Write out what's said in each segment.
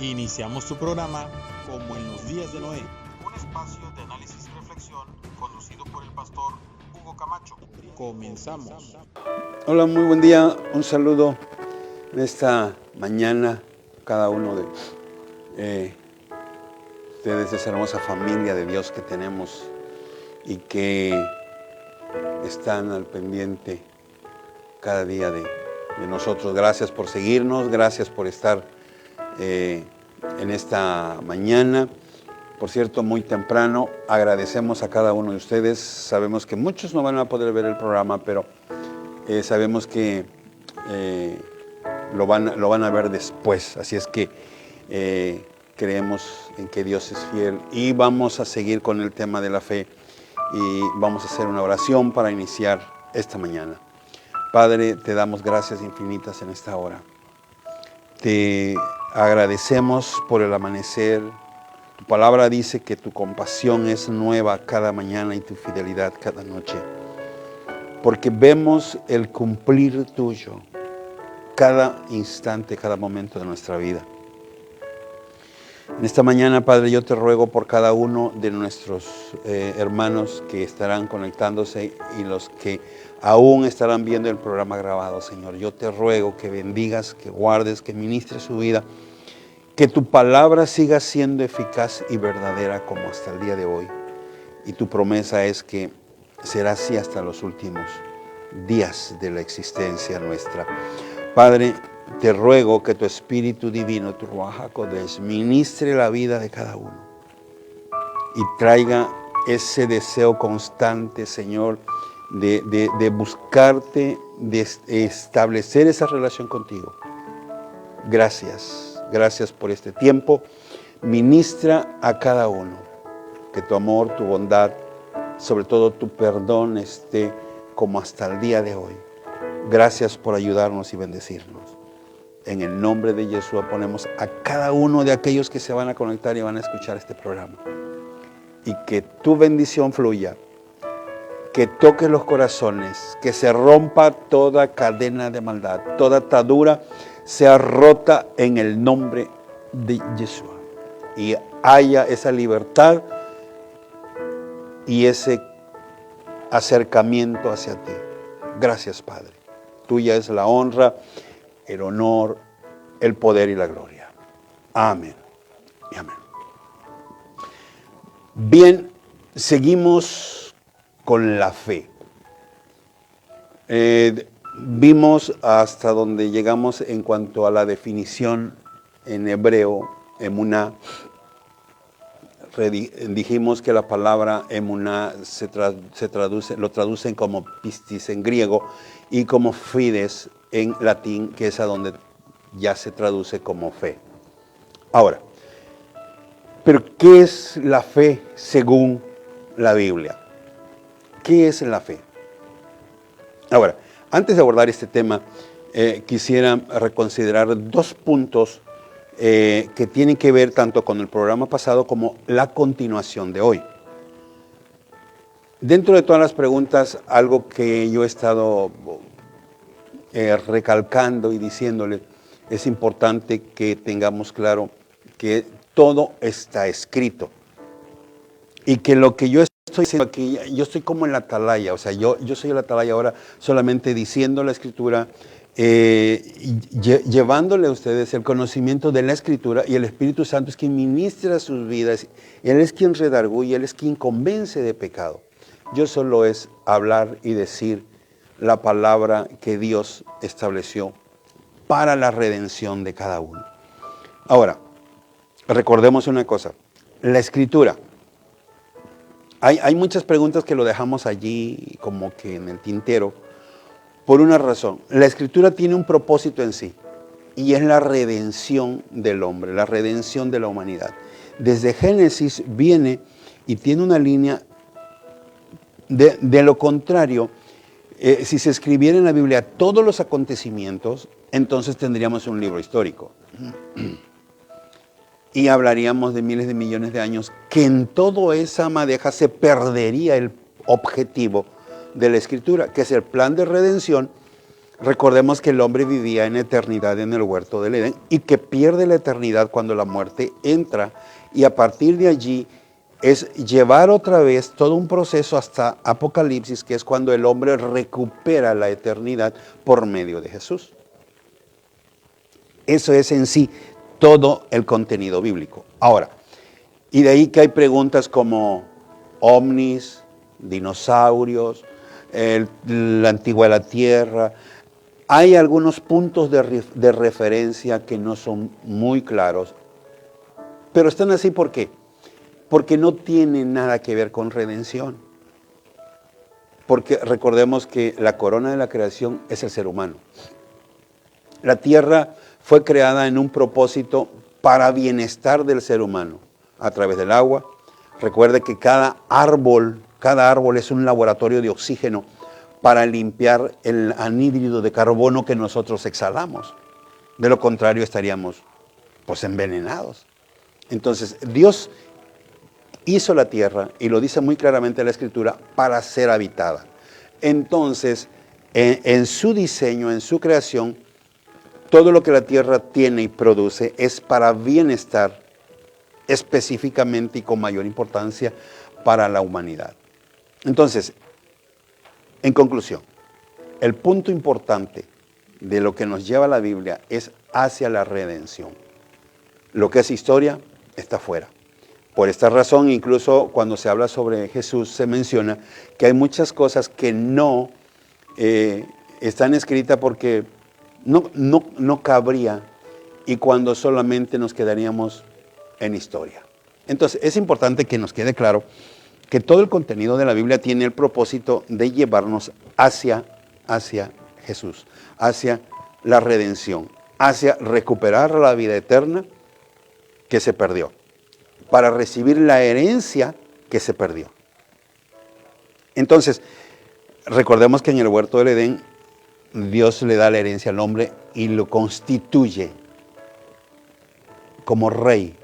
Iniciamos tu programa como en los días de Noé, un espacio de análisis y reflexión conducido por el pastor Hugo Camacho. Comenzamos. Hola, muy buen día, un saludo en esta mañana a cada uno de ustedes, esa hermosa familia de Dios que tenemos y que están al pendiente cada día de nosotros. Gracias por seguirnos, gracias por estar en esta mañana. Por cierto, muy temprano, agradecemos a cada uno de ustedes. Sabemos que muchos no van a poder ver el programa, pero sabemos que lo van a ver después. Así es que creemos en que Dios es fiel y vamos a seguir con el tema de la fe y vamos a hacer una oración para iniciar esta mañana. Padre, te damos gracias infinitas en esta hora. Te agradecemos por el amanecer. Tu palabra dice que tu compasión es nueva cada mañana y tu fidelidad cada noche. Porque vemos el cumplir tuyo cada instante, cada momento de nuestra vida. En esta mañana, Padre, yo te ruego por cada uno de nuestros hermanos que estarán conectándose y los que aún estarán viendo el programa grabado, Señor. Yo te ruego que bendigas, que guardes, que ministres su vida, que tu palabra siga siendo eficaz y verdadera como hasta el día de hoy. Y tu promesa es que será así hasta los últimos días de la existencia nuestra. Padre, te ruego que tu Espíritu Divino, tu Ruach HaKodesh, ministre la vida de cada uno y traiga ese deseo constante, Señor, de buscarte, de establecer esa relación contigo. Gracias por este tiempo. Ministra a cada uno, que tu amor, tu bondad, sobre todo tu perdón esté como hasta el día de hoy. Gracias por ayudarnos y bendecirnos. En el nombre de Jesús ponemos a cada uno de aquellos que se van a conectar y van a escuchar este programa. Y que tu bendición fluya, que toque los corazones, que se rompa toda cadena de maldad, toda atadura sea rota en el nombre de Jesús. Y haya esa libertad y ese acercamiento hacia ti. Gracias, Padre. Tuya es la honra, el honor, el poder y la gloria. Amén y amén. Bien, seguimos con la fe. Vimos hasta donde llegamos en cuanto a la definición en hebreo, emuná. Dijimos que la palabra emuná lo traducen como pistis en griego y como fides en latín, que es a donde ya se traduce como fe. Ahora, ¿pero qué es la fe según la Biblia? ¿Qué es la fe? Ahora, antes de abordar este tema, quisiera reconsiderar dos puntos que tienen que ver tanto con el programa pasado como la continuación de hoy. Dentro de todas las preguntas, algo que yo he estado recalcando y diciéndole, es importante que tengamos claro que todo está escrito y que lo que yo estoy diciendo aquí, yo estoy como en la atalaya, o sea, yo soy la atalaya ahora solamente diciendo la Escritura, llevándole a ustedes el conocimiento de la Escritura, y el Espíritu Santo es quien ministra sus vidas, Él es quien redarguye, Él es quien convence de pecado. Yo solo es hablar y decir la palabra que Dios estableció para la redención de cada uno. Ahora, recordemos una cosa, la Escritura. Hay muchas preguntas que lo dejamos allí como que en el tintero, por una razón. La Escritura tiene un propósito en sí, y es la redención del hombre, la redención de la humanidad. Desde Génesis viene y tiene una línea de lo contrario. Si se escribiera en la Biblia todos los acontecimientos, entonces tendríamos un libro histórico. Y hablaríamos de miles de millones de años, que en toda esa madeja se perdería el objetivo de la Escritura, que es el plan de redención Recordemos que el hombre vivía en eternidad en el huerto del Edén y que pierde la eternidad cuando la muerte entra, y a partir de allí es llevar otra vez todo un proceso hasta Apocalipsis, que es cuando el hombre recupera la eternidad por medio de Jesús. Eso es en sí todo el contenido bíblico. Ahora, y de ahí que hay preguntas como ovnis, dinosaurios, la antigüedad de la Tierra. Hay algunos puntos de referencia que no son muy claros, pero están así ¿por qué? Porque no tienen nada que ver con redención. Porque recordemos que la corona de la creación es el ser humano. La tierra fue creada en un propósito para bienestar del ser humano, a través del agua. Recuerde que cada árbol es un laboratorio de oxígeno para limpiar el anhídrido de carbono que nosotros exhalamos. De lo contrario estaríamos pues envenenados. Entonces Dios hizo la tierra, y lo dice muy claramente la Escritura, para ser habitada. Entonces, en su diseño, en su creación, todo lo que la tierra tiene y produce es para bienestar, específicamente y con mayor importancia para la humanidad. Entonces, en conclusión, el punto importante de lo que nos lleva la Biblia es hacia la redención. Lo que es historia está fuera. Por esta razón, incluso cuando se habla sobre Jesús, se menciona que hay muchas cosas que no están escritas porque no cabría, y cuando solamente nos quedaríamos en historia. Entonces, es importante que nos quede claro que todo el contenido de la Biblia tiene el propósito de llevarnos hacia Jesús, hacia la redención, hacia recuperar la vida eterna que se perdió, para recibir la herencia que se perdió. Entonces, recordemos que en el huerto del Edén, Dios le da la herencia al hombre y lo constituye como rey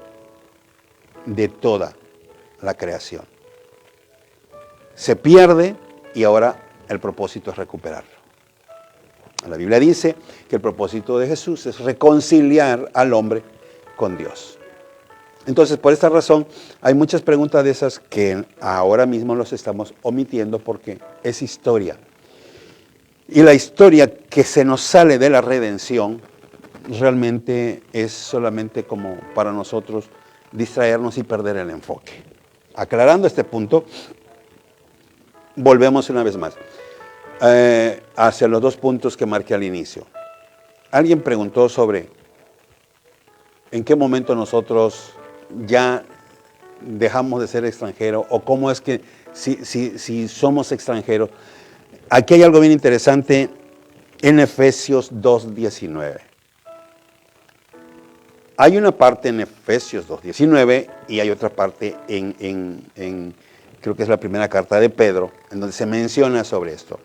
de toda la creación. Se pierde y ahora el propósito es recuperarlo. La Biblia dice que el propósito de Jesús es reconciliar al hombre con Dios. Entonces, por esta razón, hay muchas preguntas de esas que ahora mismo los estamos omitiendo porque es historia. Y la historia que se nos sale de la redención realmente es solamente como para nosotros distraernos y perder el enfoque. Aclarando este punto, volvemos una vez más hacia los dos puntos que marqué al inicio. Alguien preguntó sobre en qué momento nosotros ya dejamos de ser extranjeros, o cómo es que si somos extranjeros. Aquí hay algo bien interesante en Efesios 2:19. Hay una parte en Efesios 2:19 y hay otra parte creo que es la primera carta de Pedro, en donde se menciona sobre esto.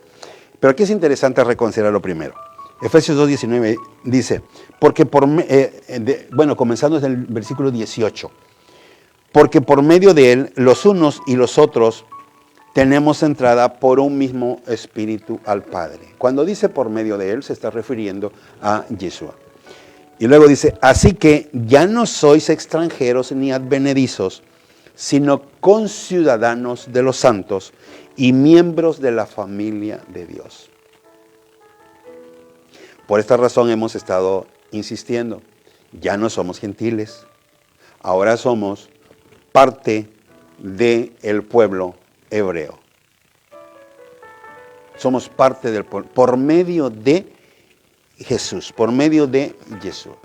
Pero aquí es interesante reconsiderarlo primero. Efesios 2:19 dice, porque comenzando desde el versículo 18, porque por medio de él, los unos y los otros, tenemos entrada por un mismo espíritu al Padre. Cuando dice por medio de él, se está refiriendo a Yeshua. Y luego dice, así que ya no sois extranjeros ni advenedizos, sino conciudadanos de los santos y miembros de la familia de Dios. Por esta razón hemos estado insistiendo, ya no somos gentiles, ahora somos parte del pueblo hebreo. Somos parte del pueblo, por medio de Jesús, por medio de Yeshua.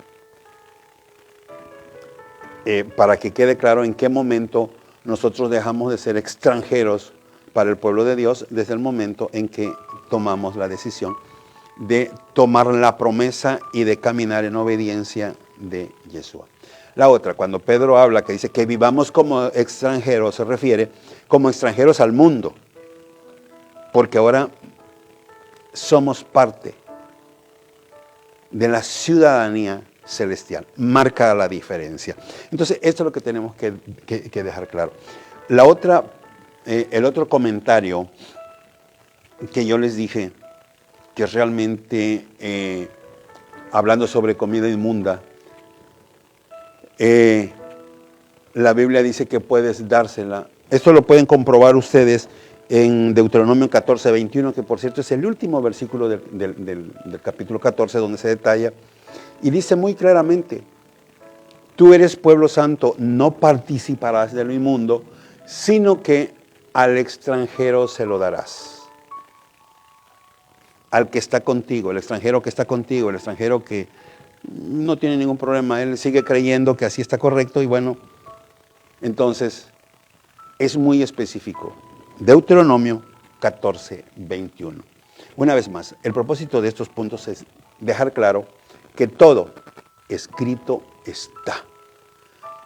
Para que quede claro en qué momento nosotros dejamos de ser extranjeros para el pueblo de Dios, desde el momento en que tomamos la decisión de tomar la promesa y de caminar en obediencia de Yeshua. La otra, cuando Pedro habla que dice que vivamos como extranjeros, se refiere como extranjeros al mundo, porque ahora somos parte de la ciudadanía celestial. Marca la diferencia. Entonces, esto es lo que tenemos que dejar claro. La otra, el otro comentario que yo les dije que realmente, hablando sobre comida inmunda, la Biblia dice que puedes dársela. Esto lo pueden comprobar ustedes en Deuteronomio 14, 21, que por cierto es el último versículo del capítulo 14 donde se detalla. Y dice muy claramente, tú eres pueblo santo, no participarás de lo inmundo, sino que al extranjero se lo darás. Al que está contigo, el extranjero que está contigo, el extranjero que no tiene ningún problema, él sigue creyendo que así está correcto y bueno, entonces es muy específico. Deuteronomio 14, 21. Una vez más, el propósito de estos puntos es dejar claro que todo escrito está.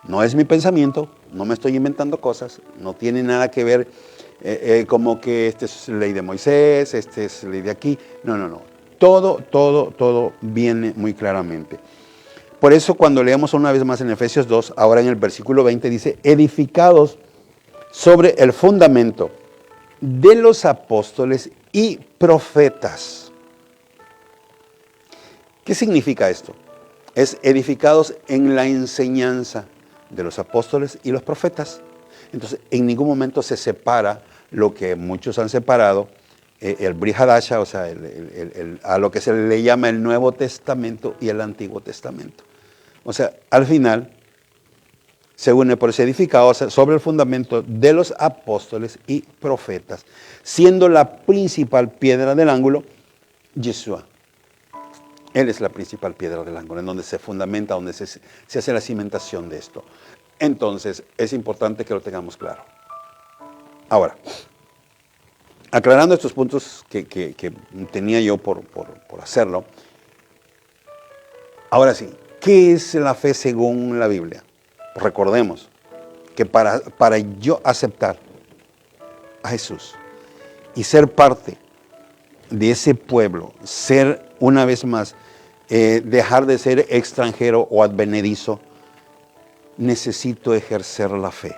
No es mi pensamiento, no me estoy inventando cosas, no tiene nada que ver como que esta es ley de Moisés, esta es ley de aquí. No. Todo viene muy claramente. Por eso cuando leemos una vez más en Efesios 2, ahora en el versículo 20 dice, edificados sobre el fundamento de los apóstoles y profetas. ¿Qué significa esto? Es edificados en la enseñanza de los apóstoles y los profetas. Entonces, en ningún momento se separa lo que muchos han separado, el Brit Hadasha, o sea, a lo que se le llama el Nuevo Testamento y el Antiguo Testamento. O sea, al final se une por ese edificado sobre el fundamento de los apóstoles y profetas, siendo la principal piedra del ángulo Yeshua. Él es la principal piedra del ángulo, en donde se fundamenta, donde se hace la cimentación de esto. Entonces, es importante que lo tengamos claro. Ahora, aclarando estos puntos que tenía yo por hacerlo, ahora sí, ¿qué es la fe según la Biblia? Recordemos que para yo aceptar a Jesús y ser parte de ese pueblo, ser una vez más, dejar de ser extranjero o advenedizo, necesito ejercer la fe.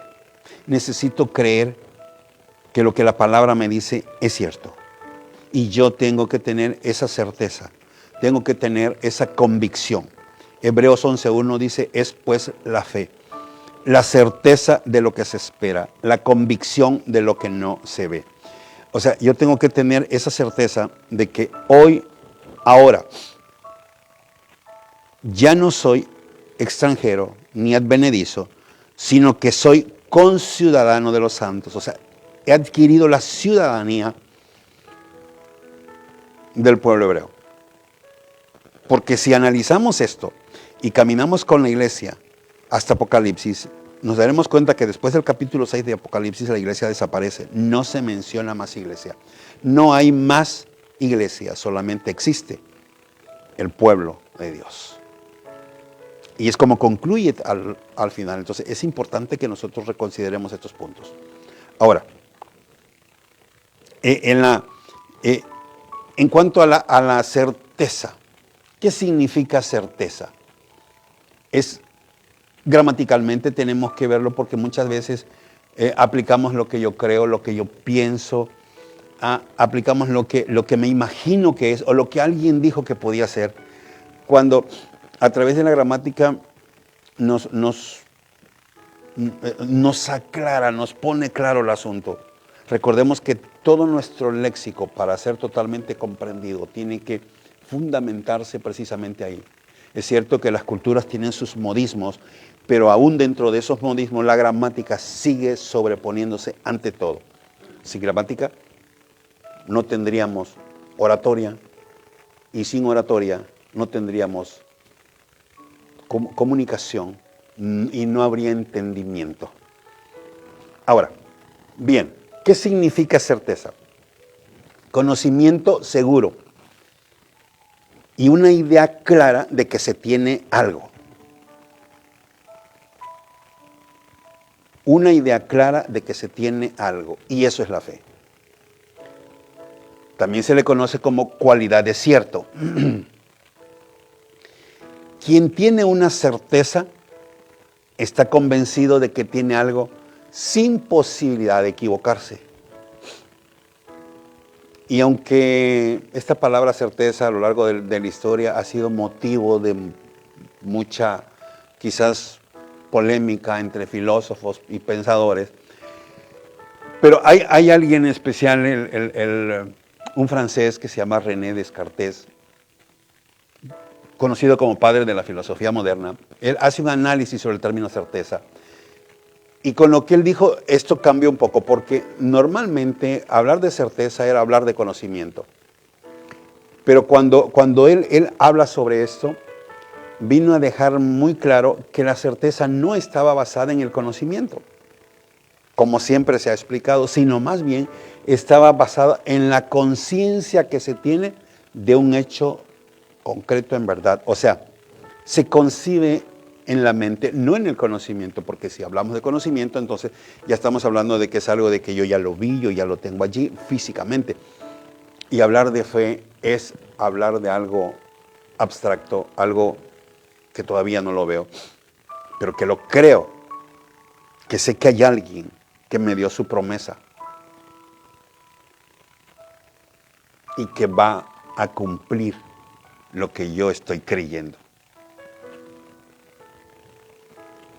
Necesito creer que lo que la palabra me dice es cierto. Y yo tengo que tener esa certeza, tengo que tener esa convicción. Hebreos 11:1 dice, es pues la fe, la certeza de lo que se espera, la convicción de lo que no se ve. O sea, yo tengo que tener esa certeza de que hoy, ahora, ya no soy extranjero ni advenedizo, sino que soy conciudadano de los santos. O sea, he adquirido la ciudadanía del pueblo hebreo. Porque si analizamos esto y caminamos con la iglesia hasta Apocalipsis, nos daremos cuenta que después del capítulo 6 de Apocalipsis la iglesia desaparece. No se menciona más iglesia. No hay más iglesia, solamente existe el pueblo de Dios. Y es como concluye al final. Entonces es importante que nosotros reconsideremos estos puntos. Ahora, en cuanto a la certeza, ¿qué significa certeza? Gramaticalmente tenemos que verlo porque muchas veces aplicamos lo que yo creo, lo que yo pienso, aplicamos lo que me imagino que es o lo que alguien dijo que podía ser, cuando a través de la gramática nos aclara, nos pone claro el asunto. Recordemos que todo nuestro léxico, para ser totalmente comprendido, tiene que fundamentarse precisamente ahí. Es cierto que las culturas tienen sus modismos, pero aún dentro de esos modismos la gramática sigue sobreponiéndose ante todo. Sin gramática no tendríamos oratoria y sin oratoria no tendríamos comunicación y no habría entendimiento. Ahora, bien, ¿qué significa certeza? Conocimiento seguro y una idea clara de que se tiene algo. Una idea clara de que se tiene algo, y eso es la fe. También se le conoce como cualidad de cierto. Quien tiene una certeza está convencido de que tiene algo sin posibilidad de equivocarse. Y aunque esta palabra certeza a lo largo de la historia ha sido motivo de mucha, quizás, polémica entre filósofos y pensadores, pero hay alguien especial, un francés que se llama René Descartes, conocido como padre de la filosofía moderna. Él hace un análisis sobre el término certeza. Y con lo que él dijo, esto cambió un poco, porque normalmente hablar de certeza era hablar de conocimiento. Pero cuando él habla sobre esto, vino a dejar muy claro que la certeza no estaba basada en el conocimiento, como siempre se ha explicado, sino más bien estaba basada en la conciencia que se tiene de un hecho concreto en verdad. O sea, se concibe en la mente, no en el conocimiento, porque si hablamos de conocimiento, entonces ya estamos hablando de que es algo de que yo ya lo vi, yo ya lo tengo allí físicamente. Y hablar de fe es hablar de algo abstracto, algo que todavía no lo veo, pero que lo creo, que sé que hay alguien que me dio su promesa y que va a cumplir lo que yo estoy creyendo.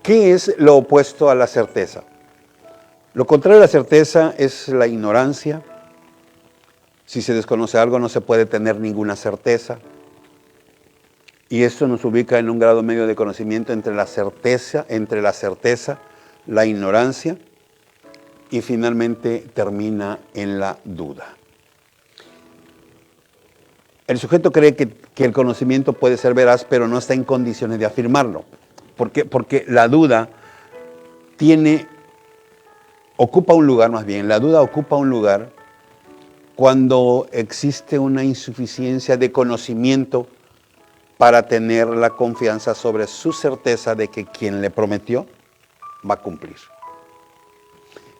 ¿Qué es lo opuesto a la certeza? Lo contrario a la certeza es la ignorancia. Si se desconoce algo, no se puede tener ninguna certeza. Y esto nos ubica en un grado medio de conocimiento entre la certeza, la ignorancia, y finalmente termina en la duda. El sujeto cree que el conocimiento puede ser veraz, pero no está en condiciones de afirmarlo. ¿Por qué? Porque la duda ocupa un lugar cuando existe una insuficiencia de conocimiento para tener la confianza sobre su certeza de que quien le prometió va a cumplir.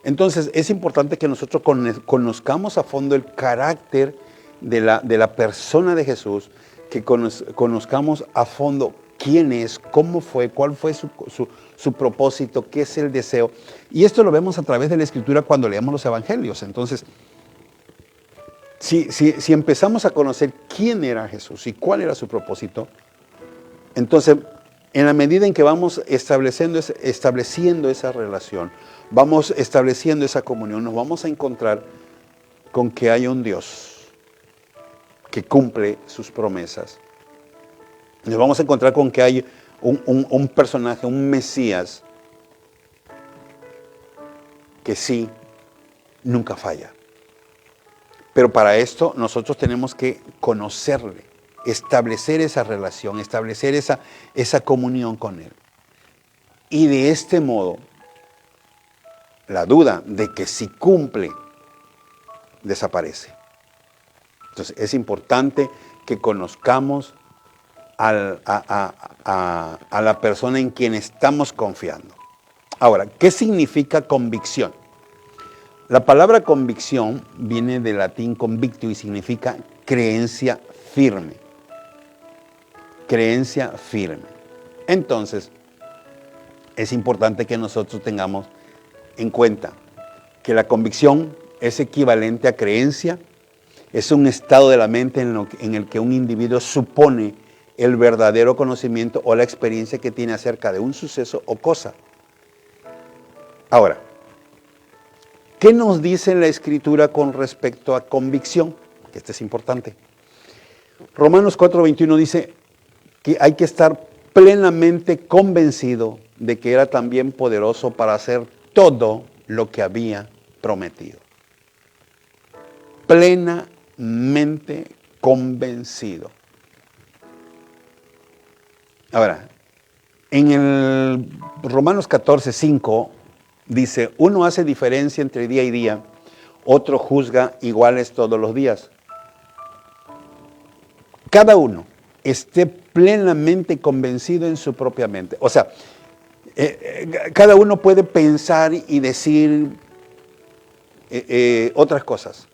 Entonces es importante que nosotros conozcamos a fondo el carácter de la persona de Jesús, que conozcamos a fondo quién es, cómo fue, cuál fue su propósito, qué es el deseo. Y esto lo vemos a través de la Escritura cuando leemos los Evangelios. Entonces, si empezamos a conocer quién era Jesús y cuál era su propósito, entonces, en la medida en que vamos estableciendo esa relación, vamos estableciendo esa comunión, nos vamos a encontrar con que hay un Dios que cumple sus promesas. Nos vamos a encontrar con que hay un personaje, un Mesías, que sí, nunca falla. Pero para esto nosotros tenemos que conocerle, establecer esa relación, establecer esa comunión con Él. Y de este modo, la duda de que si cumple, desaparece. Entonces es importante que conozcamos a la persona en quien estamos confiando. Ahora, ¿qué significa convicción? La palabra convicción viene del latín convictio y significa creencia firme. Creencia firme. Entonces, es importante que nosotros tengamos en cuenta que la convicción es equivalente a creencia, es un estado de la mente en el que un individuo supone el verdadero conocimiento o la experiencia que tiene acerca de un suceso o cosa. Ahora, ¿qué nos dice la Escritura con respecto a convicción? Que esto es importante. Romanos 4:21 dice que hay que estar plenamente convencido de que era también poderoso para hacer todo lo que había prometido. Plenamente convencido. Ahora, en el Romanos 14:5 dice, uno hace diferencia entre día y día, otro juzga iguales todos los días. Cada uno esté plenamente convencido en su propia mente. O sea, cada uno puede pensar y decir otras cosas,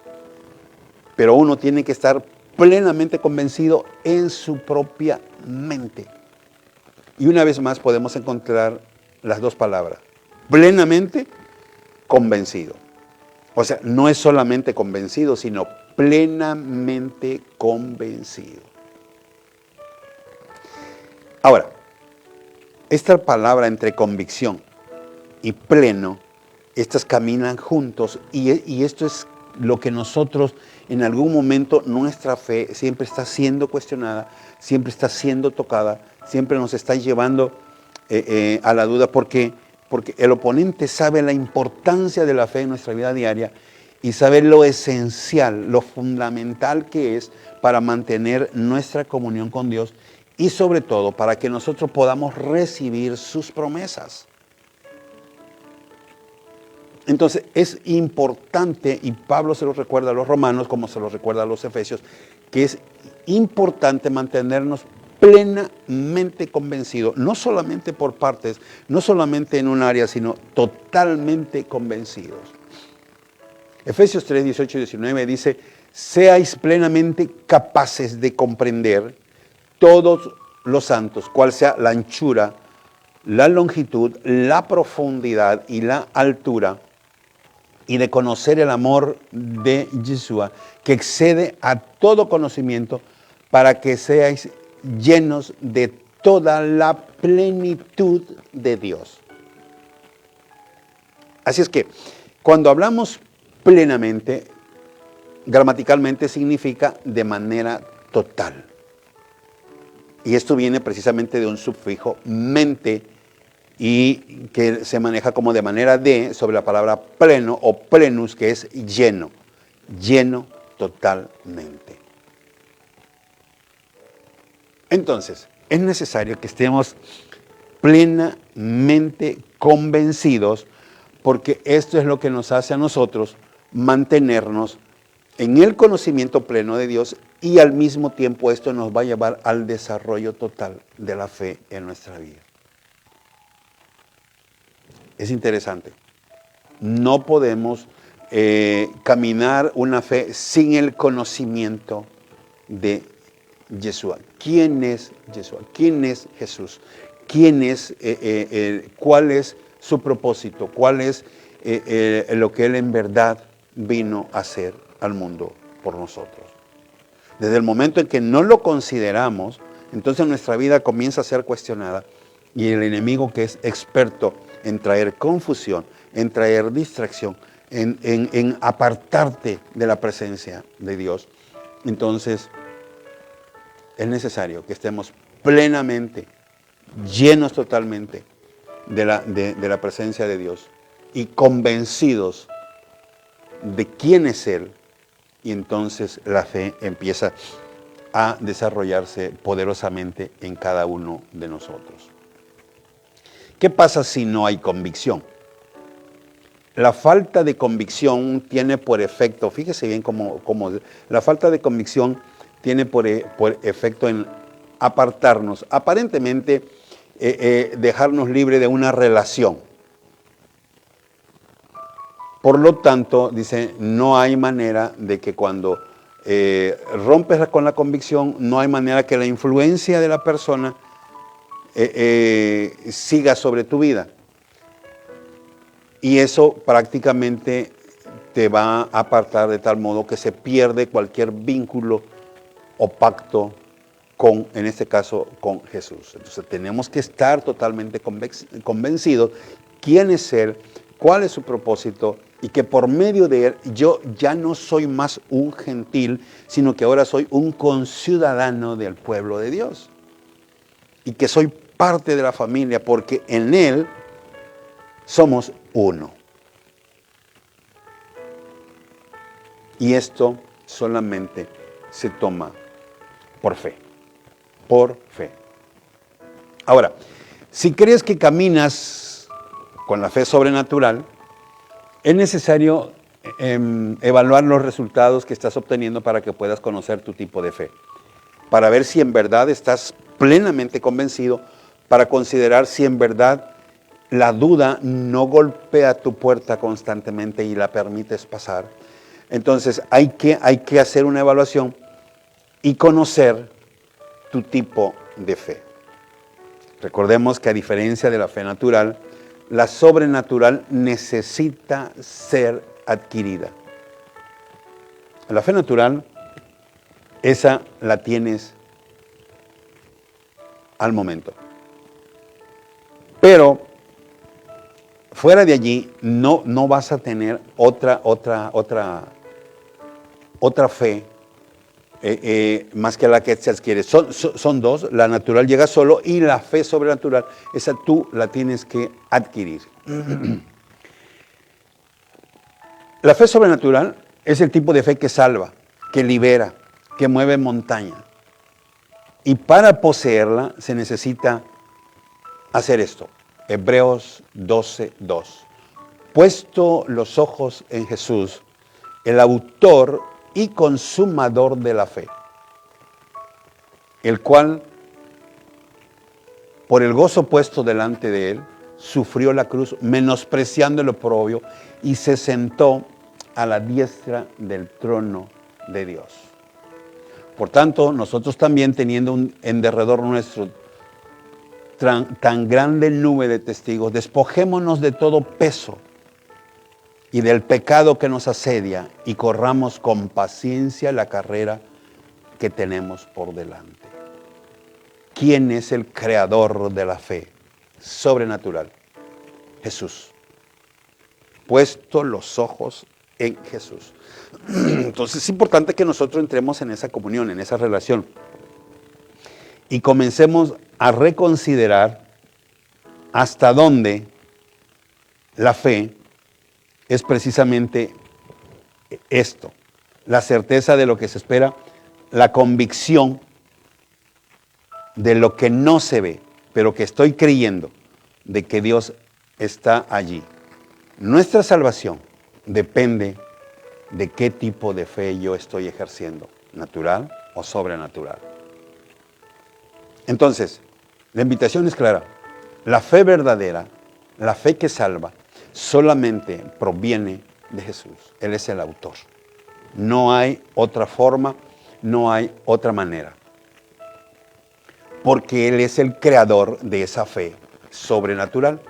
pero uno tiene que estar plenamente convencido en su propia mente. Y una vez más podemos encontrar las dos palabras, plenamente convencido. O sea, no es solamente convencido, sino plenamente convencido. Ahora, esta palabra entre convicción y pleno, estas caminan juntos y esto es lo que nosotros en algún momento, nuestra fe siempre está siendo cuestionada, siempre está siendo tocada, siempre nos está llevando a la duda porque el oponente sabe la importancia de la fe en nuestra vida diaria y sabe lo esencial, lo fundamental que es para mantener nuestra comunión con Dios y sobre todo para que nosotros podamos recibir sus promesas. Entonces es importante, y Pablo se lo recuerda a los romanos como se lo recuerda a los efesios, que es importante mantenernos plenamente convencidos, no solamente por partes, no solamente en un área, sino totalmente convencidos. Efesios 3, 18 y 19 dice, seáis plenamente capaces de comprender todos los santos, cuál sea la anchura, la longitud, la profundidad y la altura, y de conocer el amor de Yeshua, que excede a todo conocimiento, para que seáis llenos de toda la plenitud de Dios. Así es que, cuando hablamos plenamente, gramaticalmente significa de manera total. Y esto viene precisamente de un sufijo mente, y que se maneja como de manera de, sobre la palabra pleno o plenus, que es lleno, lleno totalmente. Entonces, es necesario que estemos plenamente convencidos, porque esto es lo que nos hace a nosotros mantenernos en el conocimiento pleno de Dios, y al mismo tiempo esto nos va a llevar al desarrollo total de la fe en nuestra vida. Es interesante. No podemos caminar una fe sin el conocimiento de Yeshua. ¿Quién es Yeshua? ¿Quién es Jesús? ¿Quién es, cuál es su propósito? ¿Cuál es lo que Él en verdad vino a hacer al mundo por nosotros? Desde el momento en que no lo consideramos, entonces nuestra vida comienza a ser cuestionada, y el enemigo, que es experto en traer confusión, en traer distracción, en apartarte de la presencia de Dios. Entonces, es necesario que estemos plenamente, llenos totalmente de la presencia de Dios y convencidos de quién es Él, y entonces la fe empieza a desarrollarse poderosamente en cada uno de nosotros. ¿Qué pasa si no hay convicción? La falta de convicción tiene por efecto, fíjese bien cómo la falta de convicción tiene por efecto en apartarnos, aparentemente dejarnos libre de una relación. Por lo tanto, dice, no hay manera de que cuando rompes con la convicción, no hay manera que la influencia de la persona siga sobre tu vida. Y eso prácticamente te va a apartar de tal modo que se pierde cualquier vínculo o pacto con, en este caso, con Jesús. Entonces tenemos que estar totalmente convencidos quién es Él, cuál es su propósito, y que por medio de Él yo ya no soy más un gentil, sino que ahora soy un conciudadano del pueblo de Dios. Y que soy parte de la familia, porque en Él somos uno. Y esto solamente se toma por fe. Por fe. Ahora, si crees que caminas con la fe sobrenatural, es necesario evaluar los resultados que estás obteniendo para que puedas conocer tu tipo de fe. Para ver si en verdad estás plenamente convencido, para considerar si en verdad la duda no golpea tu puerta constantemente y la permites pasar. Entonces hay que hacer una evaluación y conocer tu tipo de fe. Recordemos que a diferencia de la fe natural, la sobrenatural necesita ser adquirida. La fe natural, esa la tienes al momento. Pero fuera de allí no vas a tener otra fe más que la que se adquiere. Son dos, la natural llega solo y la fe sobrenatural, esa tú la tienes que adquirir. La fe sobrenatural es el tipo de fe que salva, que libera, que mueve montañas. Y para poseerla se necesita hacer esto. Hebreos 12:2. Puesto los ojos en Jesús, el autor y consumador de la fe, el cual, por el gozo puesto delante de él, sufrió la cruz, menospreciando el oprobio, y se sentó a la diestra del trono de Dios. Por tanto, nosotros también, teniendo en derredor nuestro tan grande nube de testigos, despojémonos de todo peso y del pecado que nos asedia, y corramos con paciencia la carrera que tenemos por delante. ¿Quién es el creador de la fe sobrenatural? Jesús. Puesto los ojos en Jesús. Entonces es importante que nosotros entremos en esa comunión, en esa relación, y comencemos a reconsiderar hasta dónde la fe es precisamente esto, la certeza de lo que se espera, la convicción de lo que no se ve, pero que estoy creyendo de que Dios está allí. Nuestra salvación depende de qué tipo de fe yo estoy ejerciendo, natural o sobrenatural. Entonces, la invitación es clara. La fe verdadera, la fe que salva, solamente proviene de Jesús. Él es el autor. No hay otra forma, no hay otra manera. Porque Él es el creador de esa fe sobrenatural.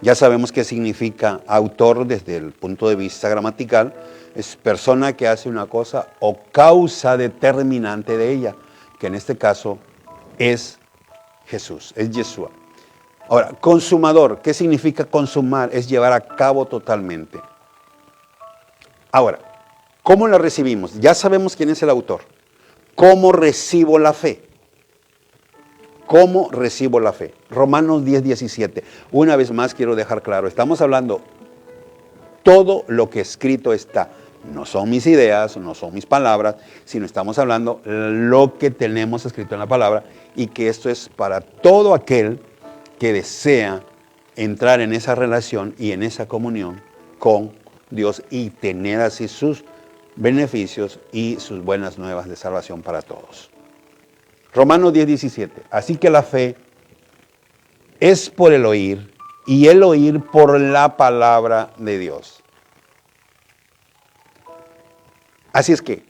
Ya sabemos qué significa autor desde el punto de vista gramatical. Es persona que hace una cosa o causa determinante de ella, que en este caso es Jesús, es Yeshua. Ahora, consumador, ¿qué significa consumar? Es llevar a cabo totalmente. Ahora, ¿cómo la recibimos? Ya sabemos quién es el autor. ¿Cómo recibo la fe? ¿Cómo recibo la fe? Romanos 10:17. Una vez más quiero dejar claro, estamos hablando todo lo que escrito está. No son mis ideas, no son mis palabras, sino estamos hablando lo que tenemos escrito en la palabra, y que esto es para todo aquel que desea entrar en esa relación y en esa comunión con Dios y tener así sus beneficios y sus buenas nuevas de salvación para todos. Romanos 10:17. Así que la fe es por el oír, y el oír por la palabra de Dios. Así es que,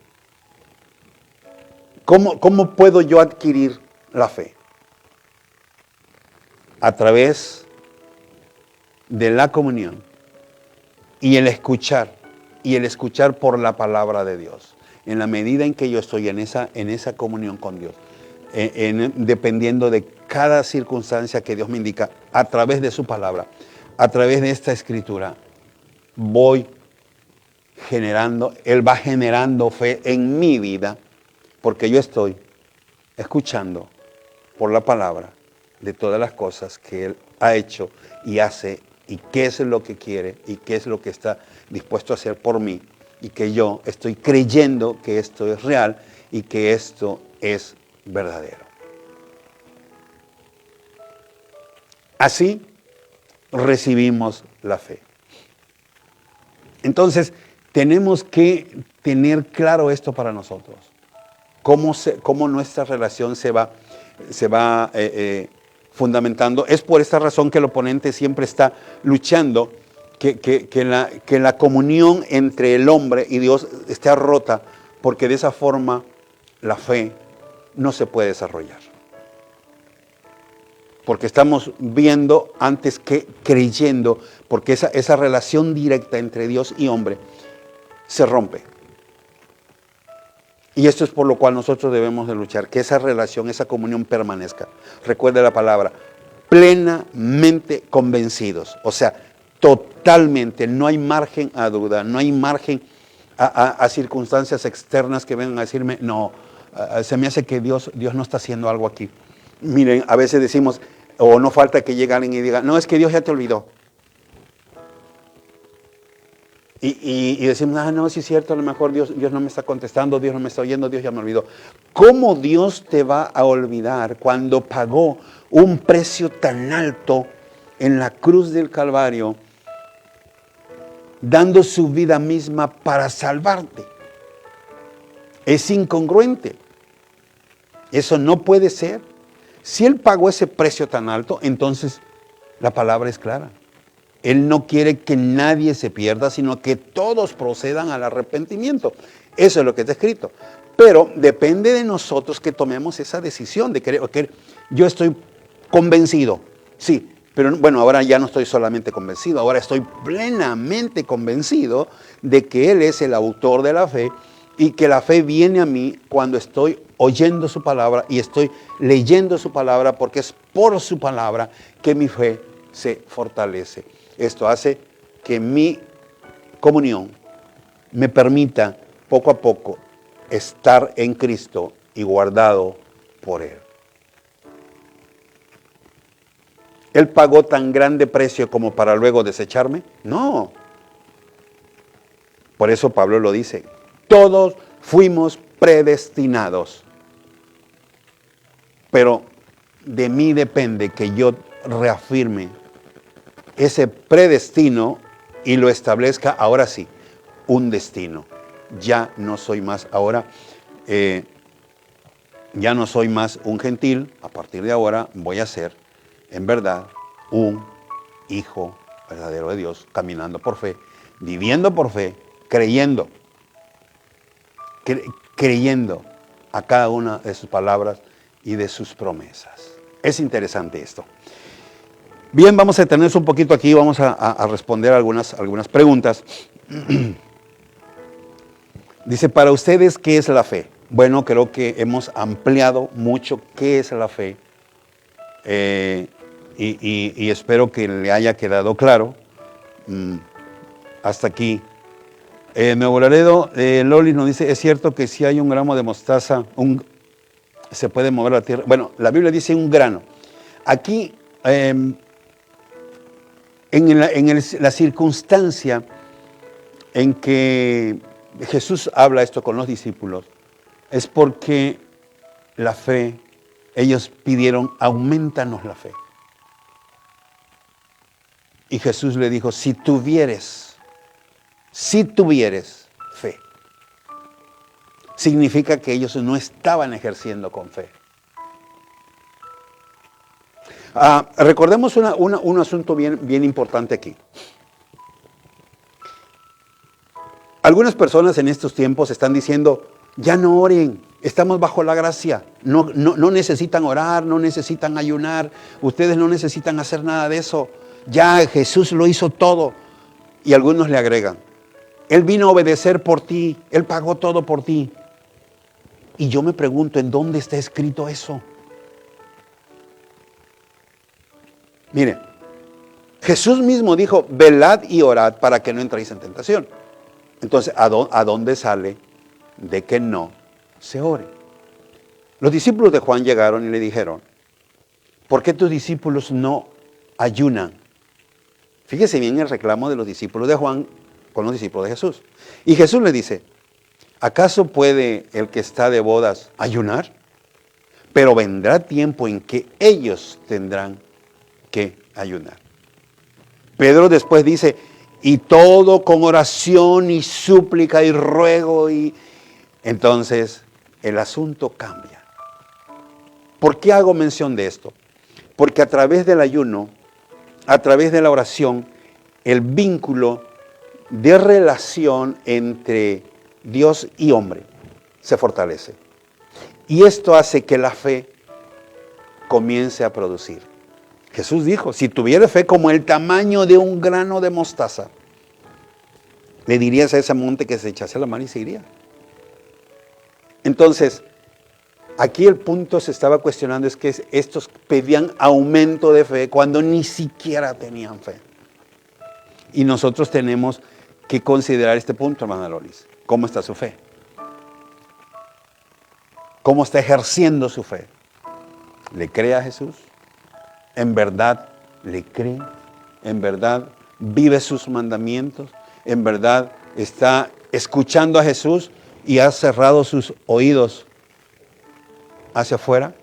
¿cómo puedo yo adquirir la fe? A través de la comunión y el escuchar por la palabra de Dios. En la medida en que yo estoy en esa comunión con Dios, dependiendo de cada circunstancia que Dios me indica, a través de su palabra, a través de esta escritura, Él va generando fe en mi vida, porque yo estoy escuchando por la palabra de todas las cosas que Él ha hecho y hace, y qué es lo que quiere, y qué es lo que está dispuesto a hacer por mí, y que yo estoy creyendo que esto es real y que esto es verdadero. Así recibimos la fe. Entonces, tenemos que tener claro esto para nosotros. Cómo nuestra relación se va fundamentando. Es por esta razón que el oponente siempre está luchando que la comunión entre el hombre y Dios esté rota, porque de esa forma la fe no se puede desarrollar. Porque estamos viendo antes que creyendo, porque esa relación directa entre Dios y hombre se rompe. Y esto es por lo cual nosotros debemos de luchar, que esa relación, esa comunión permanezca. Recuerde la palabra, plenamente convencidos. O sea, totalmente, no hay margen a duda, no hay margen a circunstancias externas que vengan a decirme, no, se me hace que Dios no está haciendo algo aquí. Miren, a veces decimos, o no falta que llegue alguien y diga, no, es que Dios ya te olvidó. Y decimos, no, sí es cierto, a lo mejor Dios no me está contestando, Dios no me está oyendo, Dios ya me olvidó. ¿Cómo Dios te va a olvidar cuando pagó un precio tan alto en la cruz del Calvario, dando su vida misma para salvarte? Es incongruente. Eso no puede ser. Si Él pagó ese precio tan alto, entonces la palabra es clara. Él no quiere que nadie se pierda, sino que todos procedan al arrepentimiento. Eso es lo que está escrito. Pero depende de nosotros que tomemos esa decisión de querer. Yo estoy convencido, sí, pero bueno, ahora ya no estoy solamente convencido, ahora estoy plenamente convencido de que Él es el autor de la fe y que la fe viene a mí cuando estoy oyendo su palabra y estoy leyendo su palabra, porque es por su palabra que mi fe se fortalece. Esto hace que mi comunión me permita poco a poco estar en Cristo y guardado por Él. ¿Él pagó tan grande precio como para luego desecharme? No. Por eso Pablo lo dice. Todos fuimos predestinados. Pero de mí depende que yo reafirme ese predestino y lo establezca ahora sí, un destino. Ya no soy más ahora, ya no soy más un gentil. A partir de ahora voy a ser, en verdad, un hijo verdadero de Dios, caminando por fe, viviendo por fe, creyendo a cada una de sus palabras y de sus promesas. Es interesante esto. Bien, vamos a detenernos un poquito aquí, vamos a responder algunas preguntas. Dice, para ustedes, ¿qué es la fe? Bueno, creo que hemos ampliado mucho qué es la fe y espero que le haya quedado claro. Hasta aquí. Nuevo Laredo, Loli nos dice, ¿es cierto que si hay un gramo de mostaza, se puede mover la tierra? Bueno, la Biblia dice un grano. Aquí, la circunstancia en que Jesús habla esto con los discípulos, es porque la fe, ellos pidieron, aumentanos la fe. Y Jesús le dijo, si tuvieres fe, significa que ellos no estaban ejerciendo con fe. Recordemos un asunto bien importante aquí. Algunas personas en estos tiempos están diciendo, ya no oren, estamos bajo la gracia, no necesitan orar, no necesitan ayunar, ustedes no necesitan hacer nada de eso, ya Jesús lo hizo todo. Y algunos le agregan, Él vino a obedecer por ti, Él pagó todo por ti. Y yo me pregunto, ¿en dónde está escrito eso? Mire, Jesús mismo dijo, velad y orad para que no entréis en tentación. Entonces, ¿a dónde sale de que no se ore? Los discípulos de Juan llegaron y le dijeron, ¿por qué tus discípulos no ayunan? Fíjese bien el reclamo de los discípulos de Juan con los discípulos de Jesús. Y Jesús le dice, ¿acaso puede el que está de bodas ayunar? Pero vendrá tiempo en que ellos tendrán que ayunar. Pedro después dice, y todo con oración y súplica y ruego, y entonces el asunto cambia. ¿Por qué hago mención de esto? Porque a través del ayuno, a través de la oración, el vínculo de relación entre Dios y hombre se fortalece. Y esto hace que la fe comience a producir. Jesús dijo, si tuviera fe como el tamaño de un grano de mostaza, le dirías a ese monte que se echase la mano y se iría. Entonces, aquí el punto se estaba cuestionando es que estos pedían aumento de fe cuando ni siquiera tenían fe. Y nosotros tenemos que considerar este punto, hermana Lolis. ¿Cómo está su fe? ¿Cómo está ejerciendo su fe? ¿Le cree a Jesús? ¿En verdad le cree? ¿En verdad vive sus mandamientos? ¿En verdad está escuchando a Jesús y ha cerrado sus oídos hacia afuera?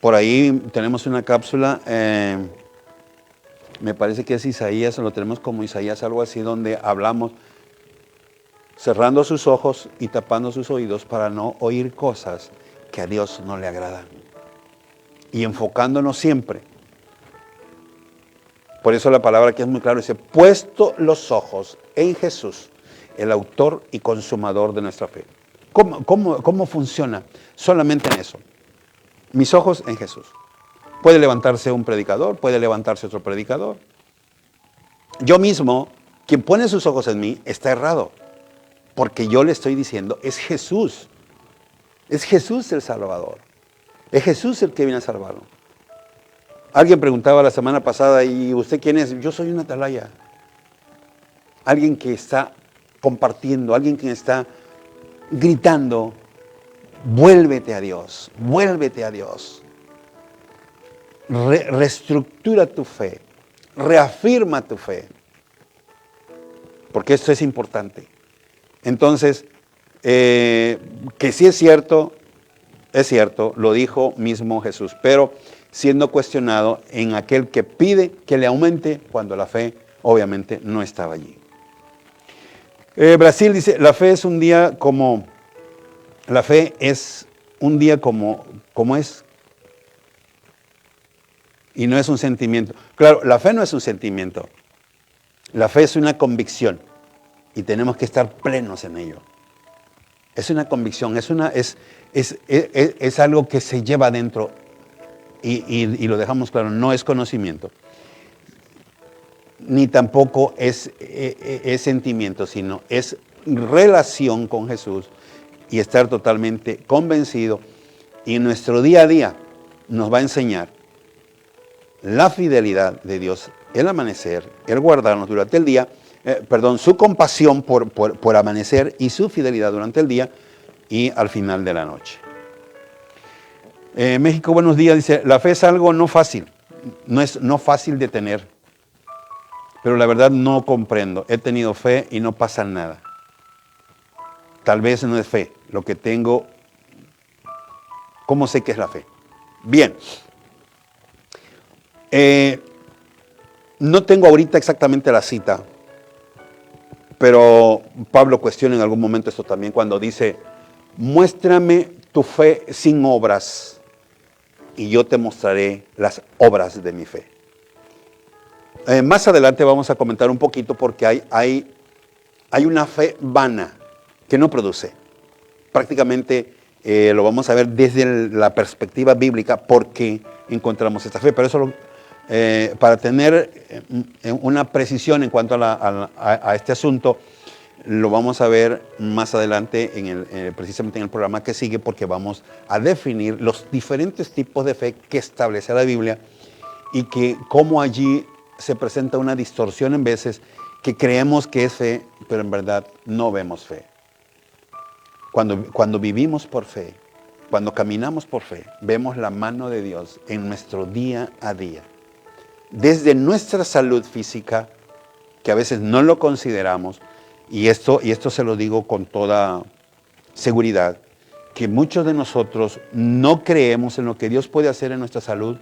Por ahí tenemos una cápsula, me parece que es Isaías, lo tenemos como Isaías, algo así, donde hablamos cerrando sus ojos y tapando sus oídos para no oír cosas que a Dios no le agradan. Y enfocándonos siempre. Por eso la palabra aquí es muy clara, dice, puesto los ojos en Jesús, el autor y consumador de nuestra fe. ¿Cómo funciona? Solamente en eso. Mis ojos en Jesús. Puede levantarse un predicador, puede levantarse otro predicador. Yo mismo, quien pone sus ojos en mí, está errado. Porque yo le estoy diciendo, es Jesús. Es Jesús el Salvador. Es Jesús el que viene a salvarlo. Alguien preguntaba la semana pasada, ¿y usted quién es? Yo soy un atalaya. Alguien que está compartiendo, alguien que está gritando, vuélvete a Dios, vuélvete a Dios. Reestructura tu fe, reafirma tu fe. Porque esto es importante. Entonces, que sí es cierto, lo dijo mismo Jesús, pero siendo cuestionado en aquel que pide que le aumente cuando la fe obviamente no estaba allí. Brasil dice, la fe es un día como es, y no es un sentimiento. Claro, la fe no es un sentimiento, la fe es una convicción y tenemos que estar plenos en ello. Es una convicción, es algo que se lleva adentro y lo dejamos claro, no es conocimiento, ni tampoco es sentimiento, sino es relación con Jesús y estar totalmente convencido. Y nuestro día a día nos va a enseñar la fidelidad de Dios, el amanecer, el guardarnos durante el día, su compasión por amanecer y su fidelidad durante el día y al final de la noche. México, buenos días, dice, la fe es algo no fácil, no fácil de tener, pero la verdad no comprendo, he tenido fe y no pasa nada. Tal vez no es fe, lo que tengo, ¿cómo sé que es la fe? Bien, no tengo ahorita exactamente la cita, pero Pablo cuestiona en algún momento esto también cuando dice, muéstrame tu fe sin obras y yo te mostraré las obras de mi fe. Más adelante vamos a comentar un poquito porque hay una fe vana que no produce. Prácticamente lo vamos a ver desde la perspectiva bíblica porque encontramos esta fe. Pero eso para tener una precisión en cuanto a este asunto, lo vamos a ver más adelante, precisamente en el programa que sigue, porque vamos a definir los diferentes tipos de fe que establece la Biblia y que cómo allí se presenta una distorsión en veces que creemos que es fe, pero en verdad no vemos fe. Cuando vivimos por fe, cuando caminamos por fe, vemos la mano de Dios en nuestro día a día. Desde nuestra salud física, que a veces no lo consideramos, y esto se lo digo con toda seguridad, que muchos de nosotros no creemos en lo que Dios puede hacer en nuestra salud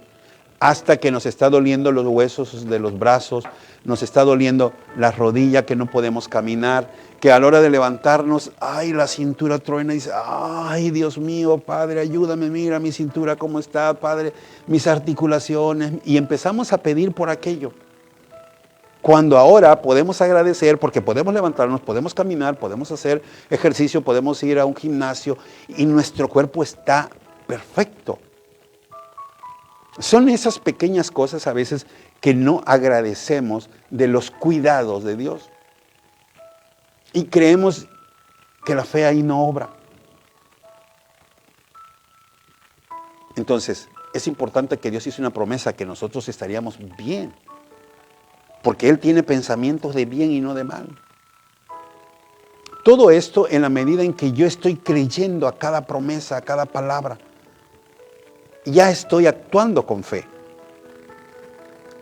hasta que nos está doliendo los huesos de los brazos, nos está doliendo la rodilla, que no podemos caminar, que a la hora de levantarnos, ay, la cintura truena y dice, ay, Dios mío, Padre, ayúdame, mira mi cintura cómo está, Padre, mis articulaciones, y empezamos a pedir por aquello. Cuando ahora podemos agradecer porque podemos levantarnos, podemos caminar, podemos hacer ejercicio, podemos ir a un gimnasio y nuestro cuerpo está perfecto. Son esas pequeñas cosas a veces que no agradecemos de los cuidados de Dios. Y creemos que la fe ahí no obra. Entonces, es importante que Dios hizo una promesa que nosotros estaríamos bien, porque Él tiene pensamientos de bien y no de mal. Todo esto en la medida en que yo estoy creyendo a cada promesa, a cada palabra, ya estoy actuando con fe.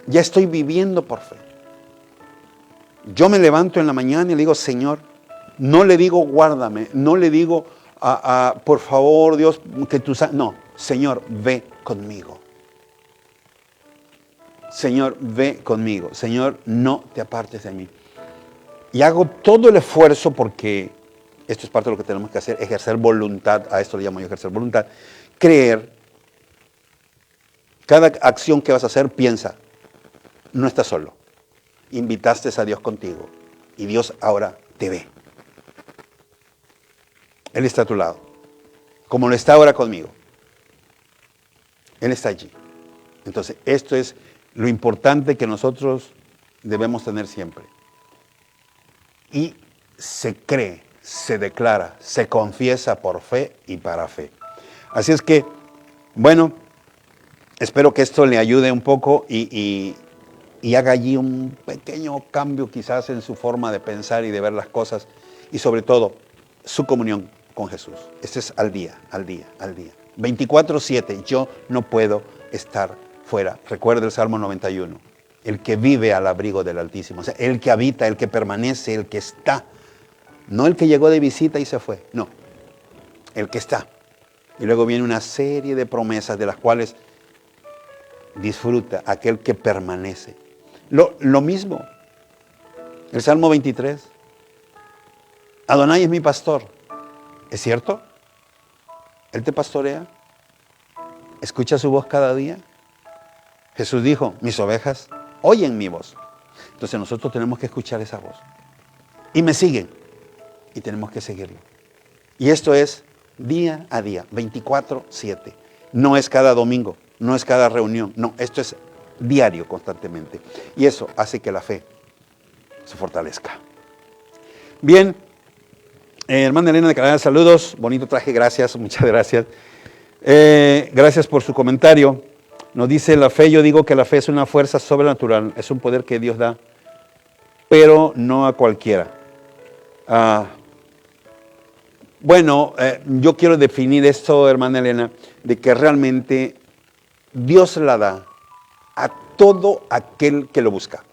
Ya estoy viviendo por fe. Yo me levanto en la mañana y le digo, Señor, no le digo guárdame, no le digo, por favor Dios, que tú sabes. No, Señor, ve conmigo. Señor, ve conmigo. Señor, no te apartes de mí. Y hago todo el esfuerzo porque esto es parte de lo que tenemos que hacer, ejercer voluntad, a esto le llamo yo ejercer voluntad, creer. Cada acción que vas a hacer, piensa, no estás solo. Invitaste a Dios contigo y Dios ahora te ve. Él está a tu lado, como lo está ahora conmigo. Él está allí. Entonces, esto es lo importante que nosotros debemos tener siempre. Y se cree, se declara, se confiesa por fe y para fe. Así es que, bueno, espero que esto le ayude un poco y haga allí un pequeño cambio quizás en su forma de pensar y de ver las cosas y sobre todo su comunión con Jesús. Este es al día, al día, al día. 24/7, yo no puedo estar fuera. Recuerda el Salmo 91. El que vive al abrigo del Altísimo, o sea, el que habita, el que permanece, el que está. No el que llegó de visita y se fue, no, el que está. Y luego viene una serie de promesas de las cuales disfruta aquel que permanece. Lo mismo, el Salmo 23. Adonai es mi pastor. ¿Es cierto? Él te pastorea. Escucha su voz cada día. Jesús dijo, mis ovejas oyen mi voz. Entonces nosotros tenemos que escuchar esa voz. Y me siguen. Y tenemos que seguirlo. Y esto es día a día, 24/7. No es cada domingo, no es cada reunión. No, esto es diario, constantemente. Y eso hace que la fe se fortalezca. Bien, hermana Elena de Canadá, saludos. Bonito traje, gracias, muchas gracias. Gracias por su comentario. Nos dice la fe, yo digo que la fe es una fuerza sobrenatural, es un poder que Dios da, pero no a cualquiera. Bueno, yo quiero definir esto, hermana Elena, de que realmente Dios la da a todo aquel que lo busca.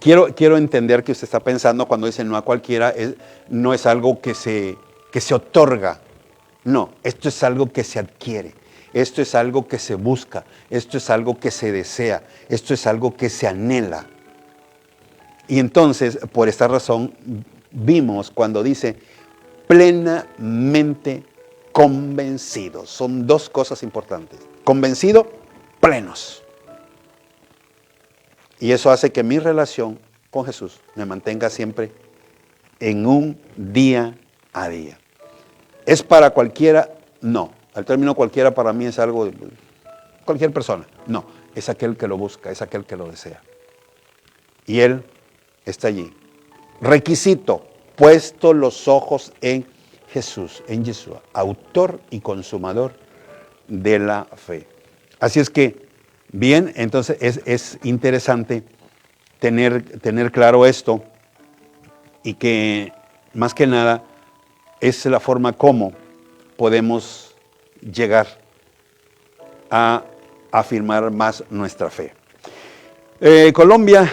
Quiero entender que usted está pensando cuando dice no a cualquiera, no es algo que se otorga. No, esto es algo que se adquiere. Esto es algo que se busca, esto es algo que se desea, esto es algo que se anhela. Y entonces, por esta razón, vimos cuando dice plenamente convencidos. Son dos cosas importantes. Convencido, plenos. Y eso hace que mi relación con Jesús me mantenga siempre en un día a día. ¿Es para cualquiera? No. El término cualquiera para mí es algo de cualquier persona. No, es aquel que lo busca, es aquel que lo desea. Y Él está allí. Requisito, puesto los ojos en Jesús, en Yeshua, autor y consumador de la fe. Así es que, bien, entonces es interesante tener claro esto y que más que nada es la forma como podemos llegar a afirmar más nuestra fe. Colombia,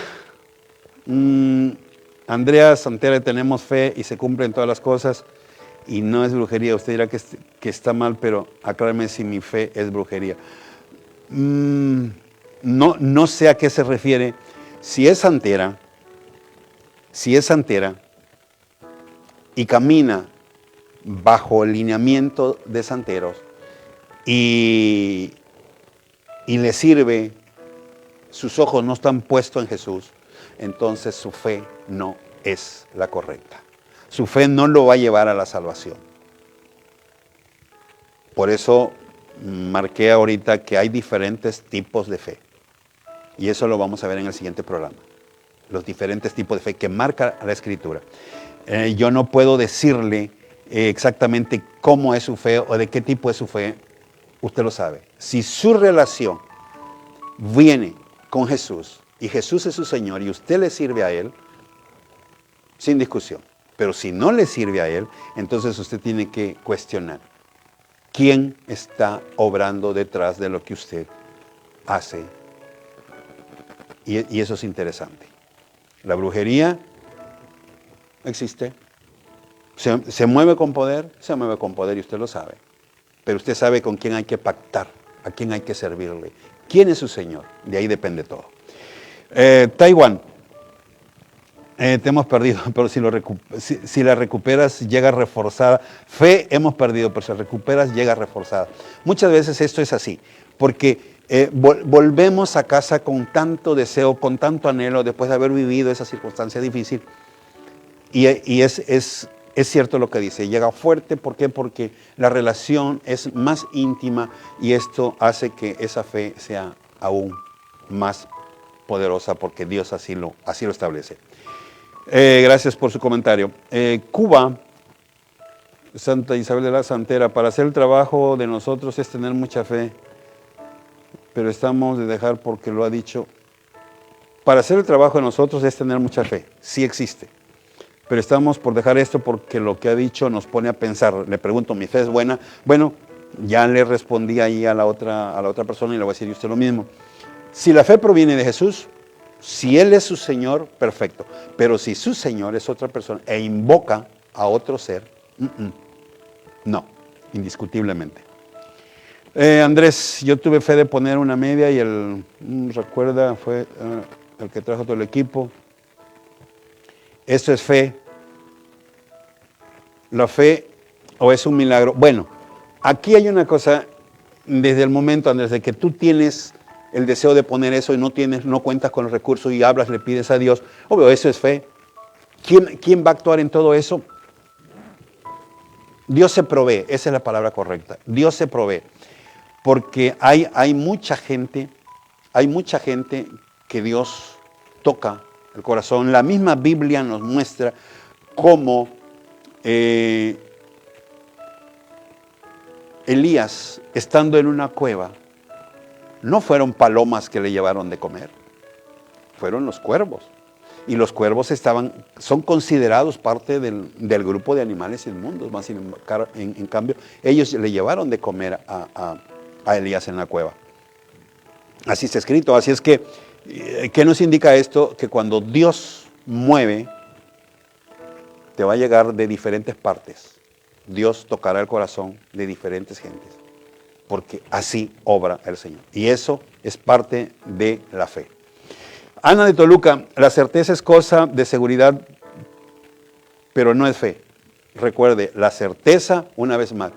Andrea Santera, tenemos fe y se cumplen todas las cosas y no es brujería. Usted dirá que está mal, pero aclárame si mi fe es brujería. No sé a qué se refiere. Si es santera y camina bajo el lineamiento de santeros y le sirve, sus ojos no están puestos en Jesús, entonces su fe no es la correcta. Su fe no lo va a llevar a la salvación. Por eso marqué ahorita que hay diferentes tipos de fe. Y eso lo vamos a ver en el siguiente programa. Los diferentes tipos de fe que marca la Escritura. yo no puedo decirle exactamente cómo es su fe o de qué tipo es su fe. Usted lo sabe. Si su relación viene con Jesús y Jesús es su Señor y usted le sirve a Él, sin discusión. Pero si no le sirve a Él, entonces usted tiene que cuestionar quién está obrando detrás de lo que usted hace. Y eso es interesante. La brujería existe. Se mueve con poder y usted lo sabe. Pero usted sabe con quién hay que pactar, a quién hay que servirle. ¿Quién es su Señor? De ahí depende todo. Taiwán. Te hemos perdido, pero si la recuperas, llega reforzada. Fe hemos perdido, pero si la recuperas, llega reforzada. Muchas veces esto es así, porque volvemos a casa con tanto deseo, con tanto anhelo, después de haber vivido esa circunstancia difícil. Y es cierto lo que dice, llega fuerte. ¿Por qué? Porque la relación es más íntima y esto hace que esa fe sea aún más poderosa porque Dios así lo establece. Gracias por su comentario. Cuba, Santa Isabel de la Santera, para hacer el trabajo de nosotros es tener mucha fe, pero estamos de dejar porque lo ha dicho. Para hacer el trabajo de nosotros es tener mucha fe, sí existe, pero estamos por dejar esto porque lo que ha dicho nos pone a pensar. Le pregunto, ¿mi fe es buena? Bueno, ya le respondí ahí a la otra persona y le voy a decir usted lo mismo. Si la fe proviene de Jesús, si Él es su Señor, perfecto. Pero si su Señor es otra persona e invoca a otro ser, no, indiscutiblemente. Andrés, yo tuve fe de poner una media y recuerda, fue el que trajo todo el equipo. Esto es fe. La fe o es un milagro. Bueno, aquí hay una cosa, desde el momento, Andrés, de que tú tienes el deseo de poner eso y no cuentas con los recursos y hablas, le pides a Dios, obvio, eso es fe. ¿Quién va a actuar en todo eso? Dios se provee, esa es la palabra correcta. Dios se provee, porque hay mucha gente que Dios toca el corazón. La misma Biblia nos muestra cómo Elías, estando en una cueva, no fueron palomas que le llevaron de comer, fueron los cuervos. Y los cuervos son considerados parte del grupo de animales inmundos, más en cambio, ellos le llevaron de comer a Elías en la cueva. Así está escrito. Así es que, ¿qué nos indica esto? Que cuando Dios mueve, te va a llegar de diferentes partes. Dios tocará el corazón de diferentes gentes, porque así obra el Señor. Y eso es parte de la fe. Ana de Toluca, la certeza es cosa de seguridad, pero no es fe. Recuerde, la certeza, una vez más,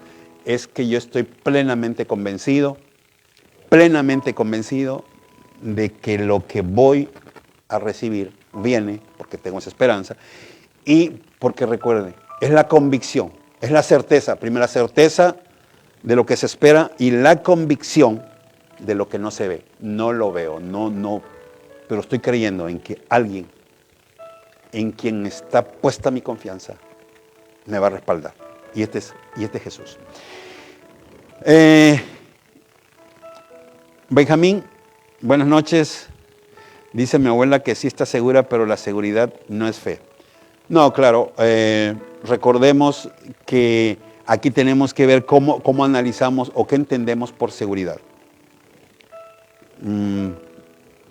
es que yo estoy plenamente convencido de que lo que voy a recibir viene, porque tengo esa esperanza, y porque recuerde, es la convicción, es la certeza. Primero la certeza de lo que se espera y la convicción de lo que no se ve. No lo veo, no, pero estoy creyendo en que alguien en quien está puesta mi confianza me va a respaldar. Y este es Jesús. Benjamín, buenas noches. Dice mi abuela que sí está segura, pero la seguridad no es fe. No, claro, recordemos que aquí tenemos que ver cómo analizamos o qué entendemos por seguridad.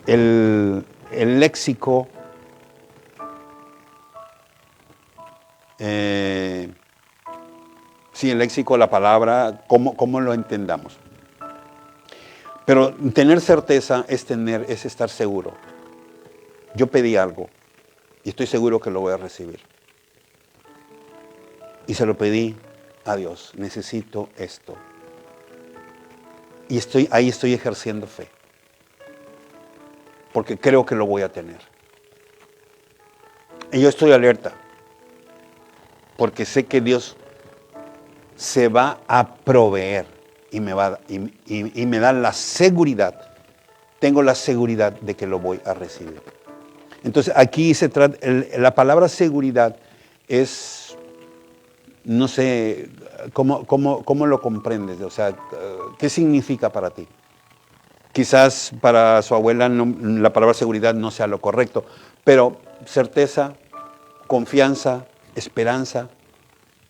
El léxico el léxico, la palabra, cómo lo entendamos. Pero tener certeza es estar seguro. Yo pedí algo y estoy seguro que lo voy a recibir. Y se lo pedí a Dios. Necesito esto. Y ahí estoy ejerciendo fe. Porque creo que lo voy a tener. Y yo estoy alerta. Porque sé que Dios se va a proveer y me da la seguridad. Tengo la seguridad de que lo voy a recibir. Entonces aquí se trata, la palabra seguridad no sé, ¿cómo lo comprendes? O sea, ¿qué significa para ti? Quizás para su abuela la palabra seguridad no sea lo correcto, pero certeza, confianza, esperanza,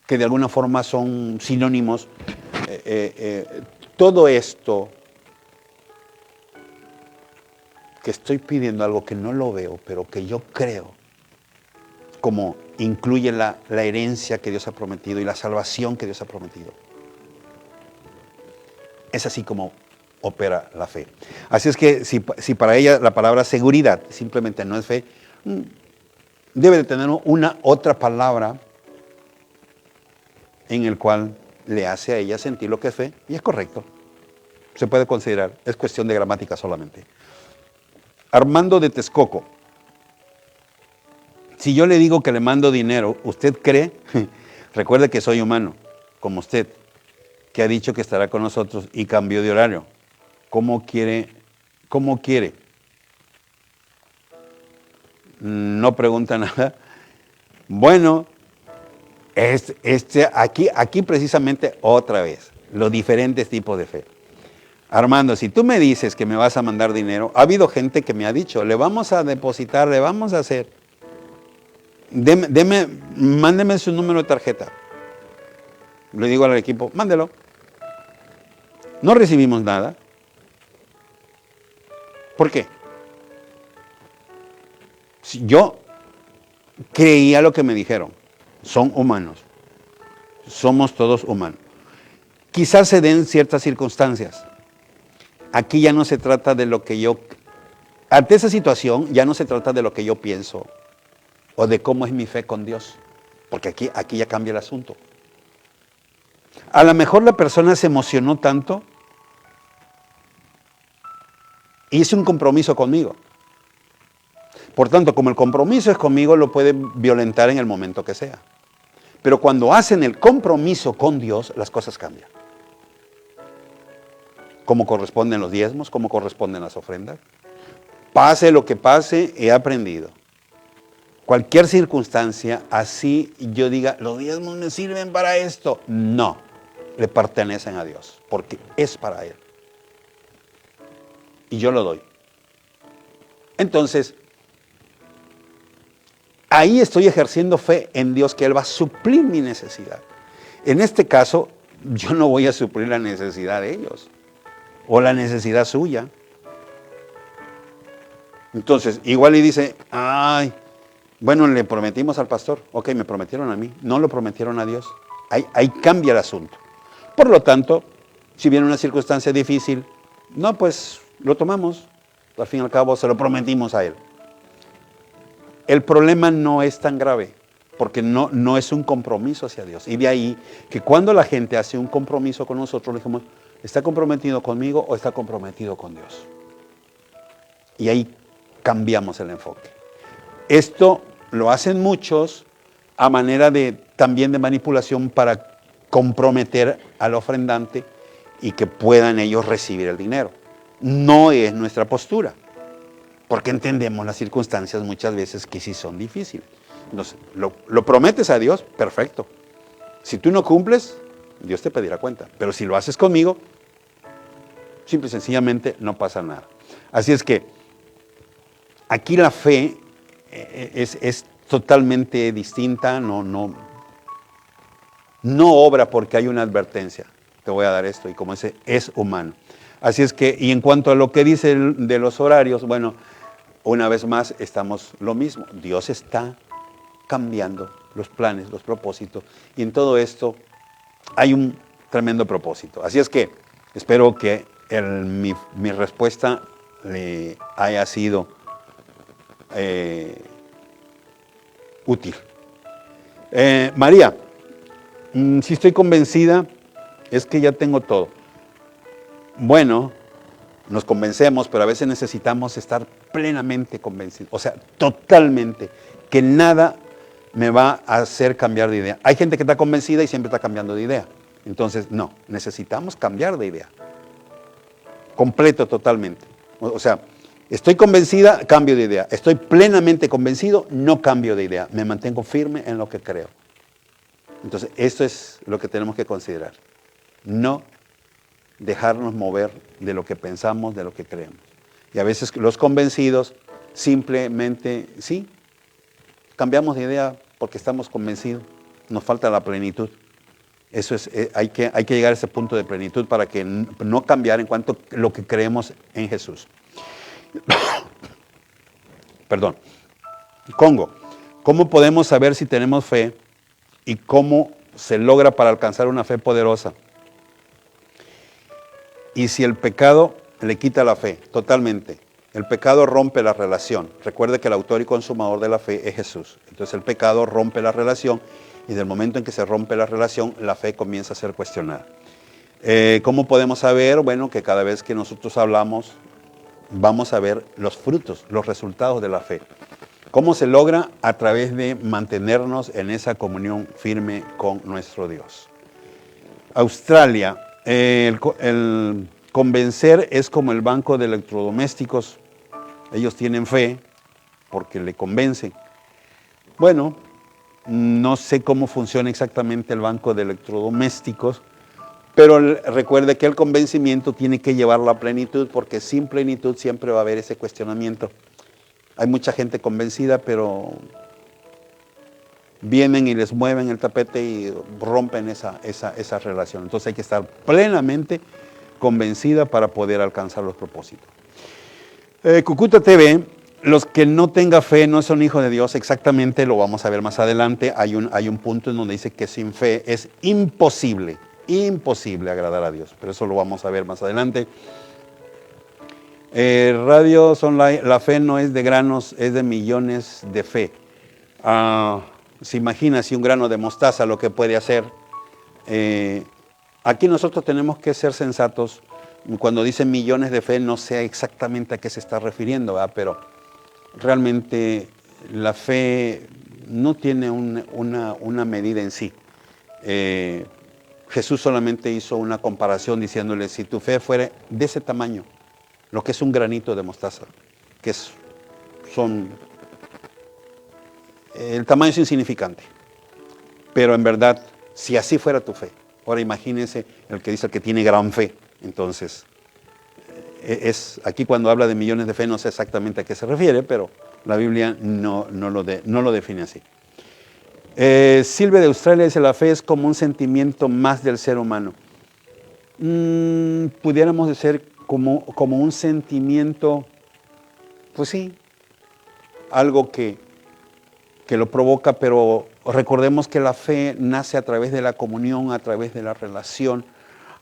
que de alguna forma son sinónimos. Todo esto que estoy pidiendo, algo que no lo veo, pero que yo creo, como incluye la herencia que Dios ha prometido y la salvación que Dios ha prometido. Es así como opera la fe. Así es que si para ella la palabra seguridad simplemente no es fe, debe de tener una otra palabra en el cual le hace a ella sentir lo que es fe, y es correcto. Se puede considerar, es cuestión de gramática solamente. Armando de Texcoco. Si yo le digo que le mando dinero, ¿usted cree? Recuerde que soy humano, como usted, que ha dicho que estará con nosotros y cambió de horario. ¿Cómo quiere? No pregunta nada. Bueno, aquí precisamente otra vez, los diferentes tipos de fe. Armando, si tú me dices que me vas a mandar dinero, ha habido gente que me ha dicho, le vamos a depositar, le vamos a hacer. Mándeme su número de tarjeta. Le digo al equipo, mándelo. No recibimos nada. ¿Por qué? Si yo creía lo que me dijeron. Son humanos. Somos todos humanos. Quizás se den ciertas circunstancias. Aquí ya no se trata de lo que yo... Ante esa situación ya no se trata de lo que yo pienso o de cómo es mi fe con Dios. Porque aquí ya cambia el asunto. A lo mejor la persona se emocionó tanto y hizo un compromiso conmigo. Por tanto, como el compromiso es conmigo, lo puede violentar en el momento que sea. Pero cuando hacen el compromiso con Dios, las cosas cambian. Como corresponden los diezmos, como corresponden las ofrendas. Pase lo que pase, he aprendido. Cualquier circunstancia, así yo diga, los diezmos me sirven para esto. No, le pertenecen a Dios, porque es para Él. Y yo lo doy. Entonces, ahí estoy ejerciendo fe en Dios, que Él va a suplir mi necesidad. En este caso, yo no voy a suplir la necesidad de ellos, o la necesidad suya. Entonces, igual y dice, ay, bueno, le prometimos al pastor. Ok, me prometieron a mí, no lo prometieron a Dios. Ahí cambia el asunto. Por lo tanto, si viene una circunstancia difícil, no, pues lo tomamos. Al fin y al cabo, se lo prometimos a Él. El problema no es tan grave, porque no es un compromiso hacia Dios. Y de ahí que cuando la gente hace un compromiso con nosotros, le dijimos, ¿está comprometido conmigo o está comprometido con Dios? Y ahí cambiamos el enfoque. Esto lo hacen muchos a manera también de manipulación para comprometer al ofrendante y que puedan ellos recibir el dinero. No es nuestra postura, porque entendemos las circunstancias muchas veces que sí son difíciles. Entonces, lo prometes a Dios, perfecto. Si tú no cumples, Dios te pedirá cuenta. Pero si lo haces conmigo, simple y sencillamente no pasa nada. Así es que aquí la fe es totalmente distinta, no obra porque hay una advertencia. Te voy a dar esto, y como ese es humano. Así es que, y en cuanto a lo que dice de los horarios, bueno, una vez más estamos lo mismo. Dios está cambiando los planes, los propósitos, y en todo esto hay un tremendo propósito. Así es que espero que mi respuesta le haya sido útil. María, si estoy convencida, es que ya tengo todo. Bueno, nos convencemos, pero a veces necesitamos estar plenamente convencidos, o sea, totalmente, que nada me va a hacer cambiar de idea. Hay gente que está convencida y siempre está cambiando de idea. Entonces, no, necesitamos cambiar de idea. Completo, totalmente. O sea, Estoy convencida, cambio de idea. Estoy plenamente convencido, no cambio de idea. Me mantengo firme en lo que creo. Entonces, esto es lo que tenemos que considerar. No dejarnos mover de lo que pensamos, de lo que creemos. Y a veces los convencidos simplemente, sí, cambiamos de idea porque estamos convencidos. Nos falta la plenitud. Eso es, hay que llegar a ese punto de plenitud para que no cambiar en cuanto a lo que creemos en Jesús. Perdón. Congo. ¿Cómo podemos saber si tenemos fe y cómo se logra para alcanzar una fe poderosa? Y si el pecado le quita la fe, totalmente. El pecado rompe la relación. Recuerde que el autor y consumador de la fe es Jesús. Entonces el pecado rompe la relación y del momento en que se rompe la relación, la fe comienza a ser cuestionada. ¿Cómo podemos saber? Bueno, que cada vez que nosotros hablamos, vamos a ver los frutos, los resultados de la fe. ¿Cómo se logra? A través de mantenernos en esa comunión firme con nuestro Dios. Australia, el convencer es como el banco de electrodomésticos. Ellos tienen fe porque le convencen. Bueno, no sé cómo funciona exactamente el banco de electrodomésticos, pero recuerde que el convencimiento tiene que llevarlo a plenitud, porque sin plenitud siempre va a haber ese cuestionamiento. Hay mucha gente convencida, pero vienen y les mueven el tapete y rompen esa relación. Entonces hay que estar plenamente convencida para poder alcanzar los propósitos. Cúcuta TV, los que no tengan fe no son hijos de Dios, exactamente, lo vamos a ver más adelante. Hay un punto en donde dice que sin fe es imposible agradar a Dios, pero eso lo vamos a ver más adelante. Radio Online, la fe no es de granos, es de millones de fe. Se imagina si un grano de mostaza lo que puede hacer. Aquí nosotros tenemos que ser sensatos. Cuando dicen millones de fe, no sé exactamente a qué se está refiriendo, ¿verdad? Pero realmente la fe no tiene una medida en sí. Jesús solamente hizo una comparación diciéndole, si tu fe fuera de ese tamaño, lo que es un granito de mostaza, el tamaño es insignificante, pero en verdad, si así fuera tu fe, ahora imagínense el que dice que tiene gran fe. Entonces, aquí cuando habla de millones de fe no sé exactamente a qué se refiere, pero la Biblia no lo define así. Silvia de Australia dice, la fe es como un sentimiento más del ser humano. Pudiéramos decir como un sentimiento, pues sí, algo que lo provoca, pero recordemos que la fe nace a través de la comunión, a través de la relación,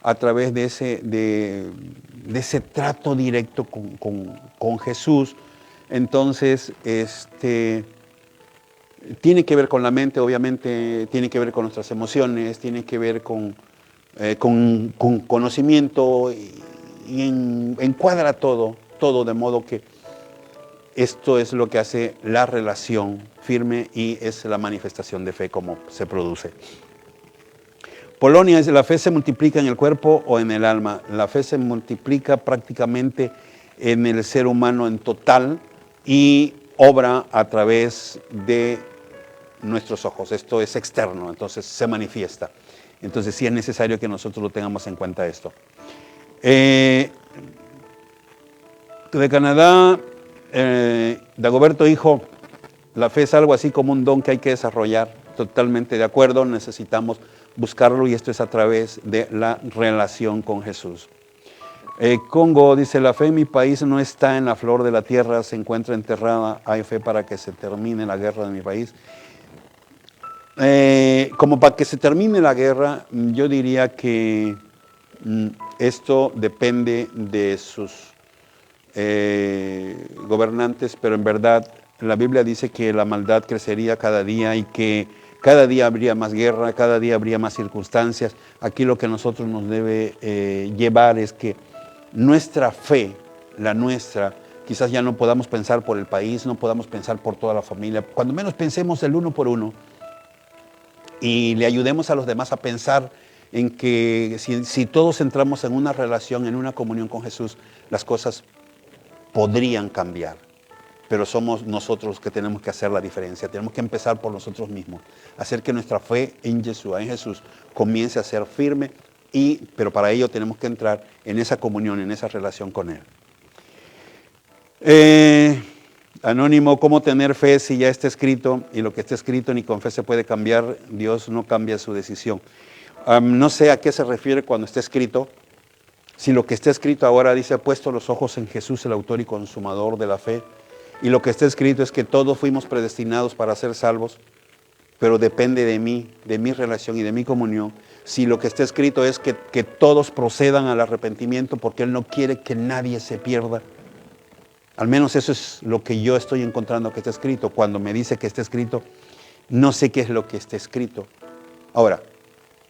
a través de ese trato directo con Jesús. Entonces, tiene que ver con la mente, obviamente, tiene que ver con nuestras emociones, tiene que ver con conocimiento y encuadra todo, de modo que esto es lo que hace la relación firme y es la manifestación de fe como se produce. Polonia dice, la fe se multiplica en el cuerpo o en el alma. La fe se multiplica prácticamente en el ser humano en total y obra a través de nuestros ojos. Esto es externo, entonces se manifiesta. Entonces sí es necesario que nosotros lo tengamos en cuenta esto. De Canadá, Dagoberto dijo, la fe es algo así como un don que hay que desarrollar. Totalmente de acuerdo, necesitamos buscarlo y esto es a través de la relación con Jesús. Congo dice, la fe en mi país no está en la flor de la tierra, se encuentra enterrada. Hay fe para que se termine la guerra de mi país. Como para que se termine la guerra, yo diría que esto depende de sus gobernantes, pero en verdad la Biblia dice que la maldad crecería cada día y que cada día habría más guerra, cada día habría más circunstancias. Aquí lo que a nosotros nos debe llevar es que nuestra fe, la nuestra, quizás ya no podamos pensar por el país, no podamos pensar por toda la familia, cuando menos pensemos el uno por uno y le ayudemos a los demás a pensar en que si todos entramos en una relación, en una comunión con Jesús, las cosas podrían cambiar. Pero somos nosotros que tenemos que hacer la diferencia. Tenemos que empezar por nosotros mismos. Hacer que nuestra fe en Jesús comience a ser firme. Pero para ello tenemos que entrar en esa comunión, en esa relación con Él. Anónimo, ¿cómo tener fe si ya está escrito? Y lo que está escrito ni con fe se puede cambiar. Dios no cambia su decisión. No sé a qué se refiere cuando está escrito. Si lo que está escrito ahora dice, puesto los ojos en Jesús, el autor y consumador de la fe. Y lo que está escrito es que todos fuimos predestinados para ser salvos, pero depende de mí, de mi relación y de mi comunión. Si lo que está escrito es que todos procedan al arrepentimiento porque Él no quiere que nadie se pierda. Al menos eso es lo que yo estoy encontrando que está escrito. Cuando me dice que está escrito, no sé qué es lo que está escrito. Ahora,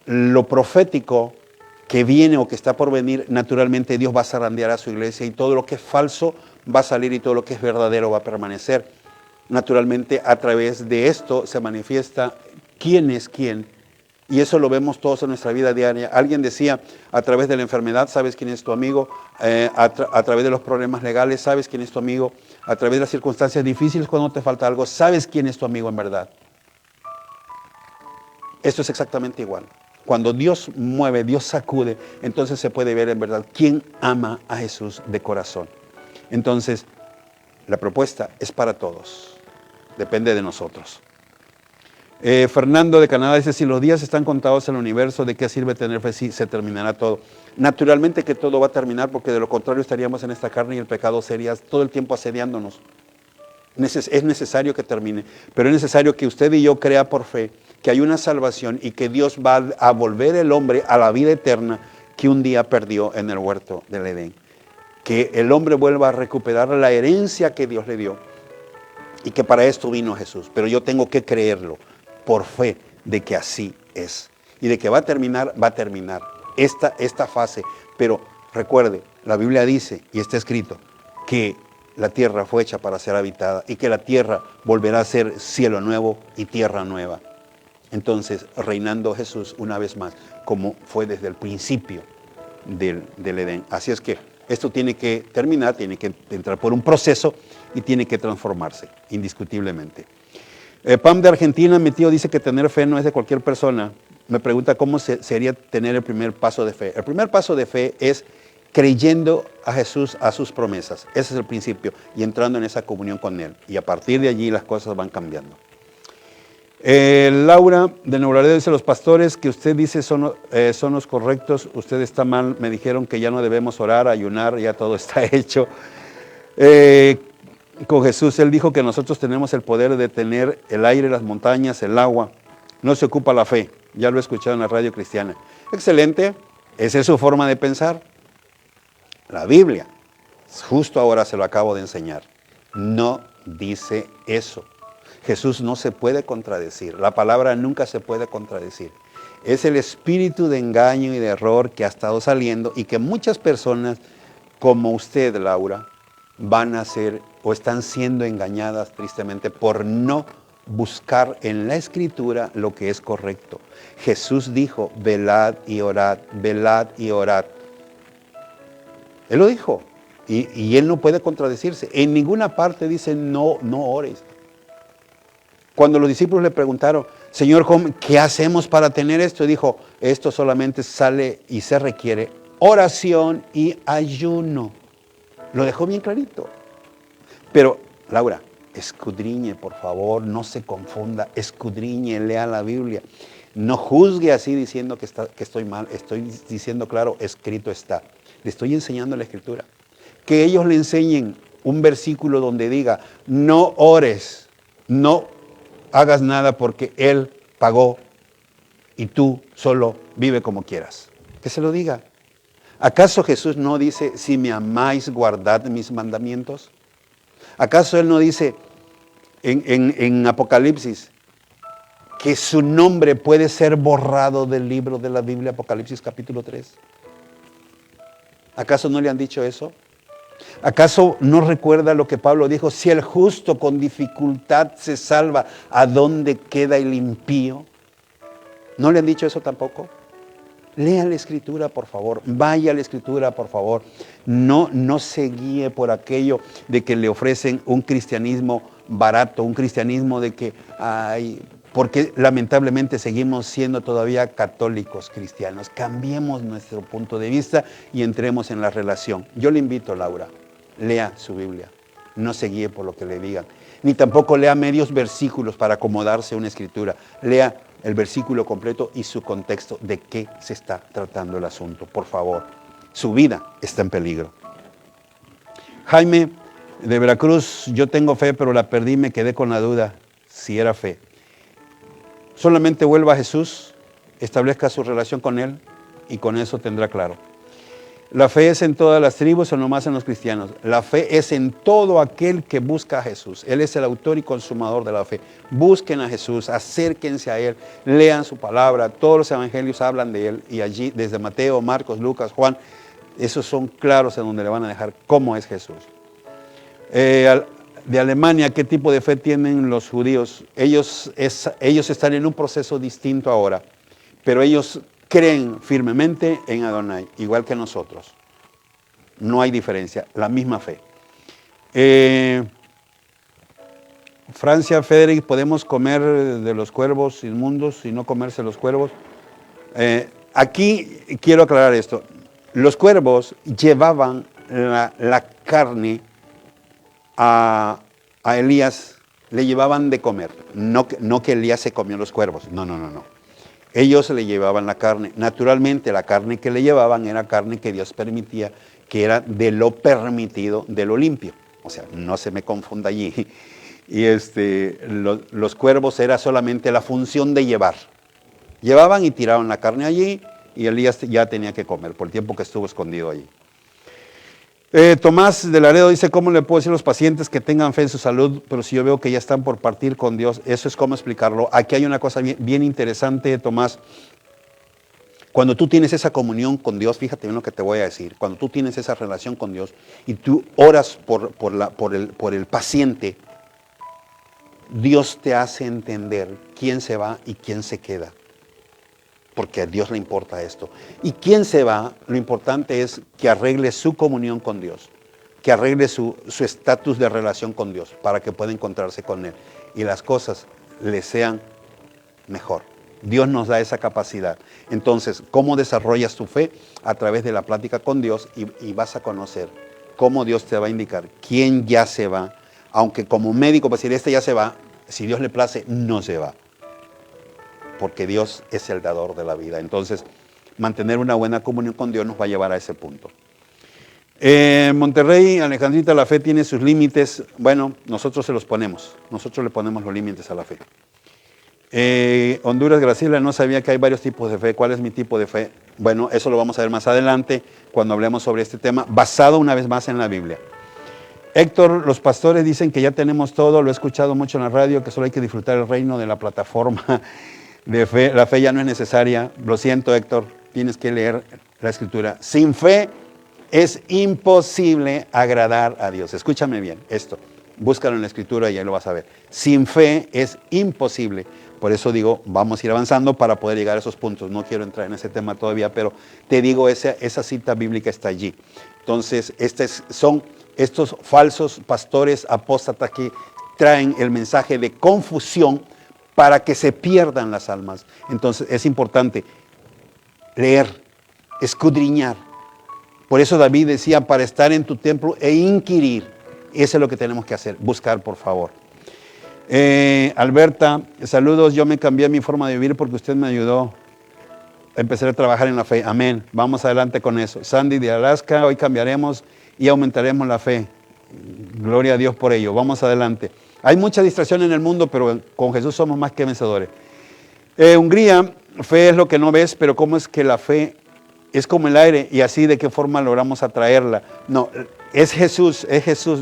lo profético que viene o que está por venir, naturalmente Dios va a zarandear a su iglesia y todo lo que es falso va a salir y todo lo que es verdadero va a permanecer. Naturalmente a través de esto se manifiesta quién es quién y eso lo vemos todos en nuestra vida diaria. Alguien decía, a través de la enfermedad sabes quién es tu amigo, a través de los problemas legales sabes quién es tu amigo, a través de las circunstancias difíciles cuando te falta algo, sabes quién es tu amigo en verdad. Esto es exactamente igual. Cuando Dios mueve, Dios sacude, entonces se puede ver en verdad quién ama a Jesús de corazón. Entonces, la propuesta es para todos. Depende de nosotros. Fernando de Canadá dice, si los días están contados en el universo, ¿de qué sirve tener fe si se terminará todo? Naturalmente que todo va a terminar, porque de lo contrario estaríamos en esta carne y el pecado sería todo el tiempo asediándonos. Es necesario que termine, pero es necesario que usted y yo crea por fe que hay una salvación y que Dios va a volver el hombre a la vida eterna que un día perdió en el huerto del Edén. Que el hombre vuelva a recuperar la herencia que Dios le dio y que para esto vino Jesús. Pero yo tengo que creerlo por fe de que así es. Y de que va a terminar esta fase. Pero recuerde, la Biblia dice, y está escrito, que la tierra fue hecha para ser habitada y que la tierra volverá a ser cielo nuevo y tierra nueva. Entonces, reinando Jesús una vez más, como fue desde el principio del Edén. Así es que esto tiene que terminar, tiene que entrar por un proceso y tiene que transformarse, indiscutiblemente. Pam de Argentina, mi tío dice que tener fe no es de cualquier persona. Me pregunta cómo sería tener el primer paso de fe. El primer paso de fe es creyendo a Jesús, a sus promesas. Ese es el principio y entrando en esa comunión con Él. Y a partir de allí las cosas van cambiando. Laura de Neuraredo dice, los pastores que usted dice son los correctos, usted está mal, me dijeron que ya no debemos orar, ayunar, ya todo está hecho. Con Jesús, Él dijo que nosotros tenemos el poder de tener el aire, las montañas, el agua. No se ocupa la fe, ya lo he escuchado en la radio cristiana. Excelente, esa es su forma de pensar. La Biblia, justo ahora se lo acabo de enseñar, no dice eso. Jesús no se puede contradecir, la palabra nunca se puede contradecir. Es el espíritu de engaño y de error que ha estado saliendo y que muchas personas, como usted, Laura, van a ser o están siendo engañadas tristemente por no buscar en la Escritura lo que es correcto. Jesús dijo, velad y orad, velad y orad. Él lo dijo y Él no puede contradecirse. En ninguna parte dice no ores. Cuando los discípulos le preguntaron, Señor, ¿qué hacemos para tener esto? Y dijo, esto solamente sale y se requiere oración y ayuno. Lo dejó bien clarito. Pero, Laura, escudriñe, por favor, no se confunda, escudriñe, lea la Biblia. No juzgue así diciendo que estoy mal, estoy diciendo claro, escrito está. Le estoy enseñando la Escritura. Que ellos le enseñen un versículo donde diga, no ores, no hagas nada porque Él pagó y tú solo vive como quieras. Que se lo diga. ¿Acaso Jesús no dice, si me amáis, guardad mis mandamientos? ¿Acaso Él no dice en Apocalipsis que su nombre puede ser borrado del libro de la Biblia, Apocalipsis capítulo 3? ¿Acaso no le han dicho eso? ¿Acaso no recuerda lo que Pablo dijo? Si el justo con dificultad se salva, ¿a dónde queda el impío? ¿No le han dicho eso tampoco? Lea la Escritura, por favor. Vaya a la Escritura, por favor. No se guíe por aquello de que le ofrecen un cristianismo barato, un cristianismo de que, porque lamentablemente seguimos siendo todavía católicos cristianos. Cambiemos nuestro punto de vista y entremos en la relación. Yo le invito, Laura, lea su Biblia. No se guíe por lo que le digan. Ni tampoco lea medios versículos para acomodarse a una escritura. Lea el versículo completo y su contexto de qué se está tratando el asunto. Por favor, su vida está en peligro. Jaime de Veracruz, yo tengo fe, pero la perdí, me quedé con la duda si era fe. Solamente vuelva a Jesús, establezca su relación con Él y con eso tendrá claro. ¿La fe es en todas las tribus o nomás en los cristianos? La fe es en todo aquel que busca a Jesús. Él es el autor y consumador de la fe. Busquen a Jesús, acérquense a Él, lean su palabra. Todos los evangelios hablan de Él y allí, desde Mateo, Marcos, Lucas, Juan, esos son claros en donde le van a dejar cómo es Jesús. De Alemania, ¿qué tipo de fe tienen los judíos? Ellos están en un proceso distinto ahora, pero ellos creen firmemente en Adonai, igual que nosotros. No hay diferencia, la misma fe. Francia, Federic, ¿podemos comer de los cuervos inmundos y no comerse los cuervos? Aquí quiero aclarar esto. Los cuervos llevaban la carne a Elías, le llevaban de comer. No que Elías se comió los cuervos, no. Ellos le llevaban la carne. Naturalmente, la carne que le llevaban era carne que Dios permitía, que era de lo permitido, de lo limpio. O sea, no se me confunda allí. Y los cuervos era solamente la función de llevar. Llevaban y tiraban la carne allí y Elías ya tenía que comer por el tiempo que estuvo escondido allí. Tomás de Laredo dice, ¿cómo le puedo decir a los pacientes que tengan fe en su salud, pero si yo veo que ya están por partir con Dios? Eso es cómo explicarlo. Aquí hay una cosa bien interesante, Tomás. Cuando tú tienes esa comunión con Dios, fíjate bien lo que te voy a decir, cuando tú tienes esa relación con Dios y tú oras por el paciente, Dios te hace entender quién se va y quién se queda. Porque a Dios le importa esto. Y quién se va, lo importante es que arregle su comunión con Dios, que arregle su estatus de relación con Dios para que pueda encontrarse con Él y las cosas le sean mejor. Dios nos da esa capacidad. Entonces, ¿cómo desarrollas tu fe? A través de la plática con Dios y vas a conocer cómo Dios te va a indicar quién ya se va, aunque como médico, pues si ya se va, si Dios le place, no se va. Porque Dios es el dador de la vida. Entonces, mantener una buena comunión con Dios nos va a llevar a ese punto. Monterrey, Alejandrita, la fe tiene sus límites. Bueno, nosotros se los ponemos. Nosotros le ponemos los límites a la fe. Honduras, Graciela, no sabía que hay varios tipos de fe. ¿Cuál es mi tipo de fe? Bueno, eso lo vamos a ver más adelante cuando hablemos sobre este tema, basado una vez más en la Biblia. Héctor, los pastores dicen que ya tenemos todo. Lo he escuchado mucho en la radio, que solo hay que disfrutar el reino de la plataforma de fe. La fe ya no es necesaria. Lo siento, Héctor, tienes que leer la Escritura. Sin fe es imposible agradar a Dios. Escúchame bien esto. Búscalo en la Escritura y ahí lo vas a ver. Sin fe es imposible. Por eso digo, vamos a ir avanzando para poder llegar a esos puntos. No quiero entrar en ese tema todavía, pero te digo, esa cita bíblica está allí. Entonces, son estos falsos pastores apóstatas que traen el mensaje de confusión para que se pierdan las almas. Entonces es importante leer, escudriñar. Por eso David decía, para estar en tu templo e inquirir. Eso es lo que tenemos que hacer, buscar, por favor. Alberta, saludos, yo me cambié mi forma de vivir porque usted me ayudó a empezar a trabajar en la fe. Amén, vamos adelante con eso. Sandy de Alaska, hoy cambiaremos y aumentaremos la fe. Gloria a Dios por ello, vamos adelante. Hay mucha distracción en el mundo, pero con Jesús somos más que vencedores. Hungría, fe es lo que no ves, pero ¿cómo es que la fe es como el aire? Y así, ¿de qué forma logramos atraerla? No, es Jesús,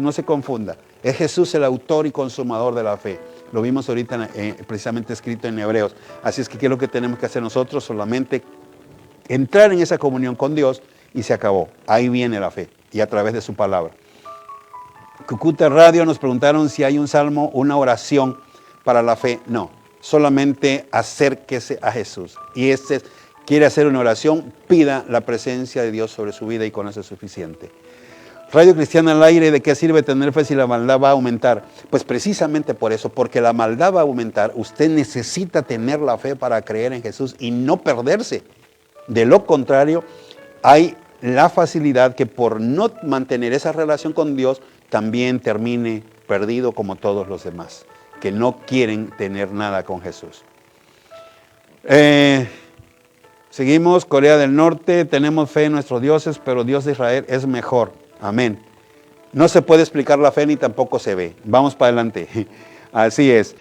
no se confunda. Es Jesús el autor y consumador de la fe. Lo vimos ahorita precisamente escrito en Hebreos. Así es que, ¿qué es lo que tenemos que hacer nosotros? Solamente entrar en esa comunión con Dios y se acabó. Ahí viene la fe y a través de su palabra. Cucuta Radio nos preguntaron si hay un salmo, una oración para la fe. No, solamente acérquese a Jesús. Y quiere hacer una oración, pida la presencia de Dios sobre su vida y con eso es suficiente. Radio Cristiana al Aire, ¿de qué sirve tener fe si la maldad va a aumentar? Pues precisamente por eso, porque la maldad va a aumentar, usted necesita tener la fe para creer en Jesús y no perderse. De lo contrario, hay la facilidad que por no mantener esa relación con Dios, también termine perdido como todos los demás, que no quieren tener nada con Jesús. Seguimos, Corea del Norte, tenemos fe en nuestros dioses, pero Dios de Israel es mejor. Amén. No se puede explicar la fe ni tampoco se ve. Vamos para adelante. Así es.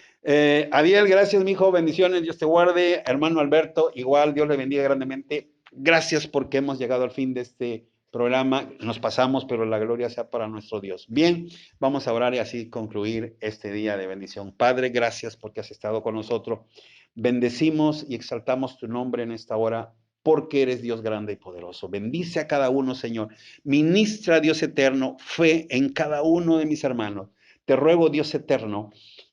Adiel, gracias, mi hijo. Bendiciones. Dios te guarde. Hermano Alberto, igual, Dios le bendiga grandemente. Gracias porque hemos llegado al fin de este programa. Nos pasamos, pero la gloria sea para nuestro Dios. Bien, vamos a orar y así concluir este día de bendición. Padre, gracias porque has estado con nosotros. Bendecimos y exaltamos tu nombre en esta hora, porque eres Dios grande y poderoso. Bendice a cada uno, Señor. Ministra, Dios eterno, fe en cada uno de mis hermanos. Te ruego, Dios eterno,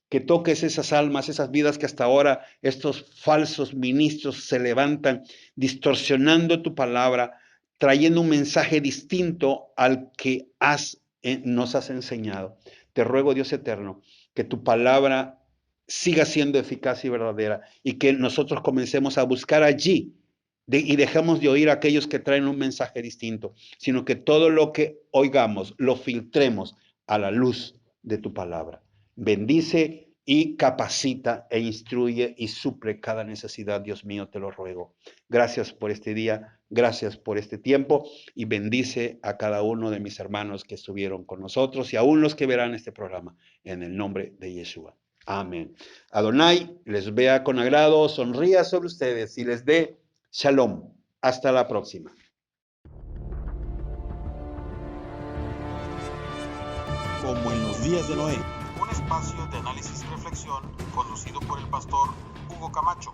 que toques esas almas, esas vidas que hasta ahora estos falsos ministros se levantan, distorsionando tu palabra, trayendo un mensaje distinto al que nos has enseñado. Te ruego, Dios eterno, que tu palabra siga siendo eficaz y verdadera y que nosotros comencemos a buscar allí y dejemos de oír a aquellos que traen un mensaje distinto, sino que todo lo que oigamos lo filtremos a la luz de tu palabra. Bendice y capacita e instruye y suple cada necesidad, Dios mío, te lo ruego. Gracias por este día, gracias por este tiempo y bendice a cada uno de mis hermanos que estuvieron con nosotros y aún los que verán este programa, en el nombre de Yeshua. Amén. Adonai les vea con agrado, sonría sobre ustedes y les dé Shalom. Hasta la próxima. Como en los días de Noé, un espacio de análisis y reflexión conducido por el pastor Hugo Camacho.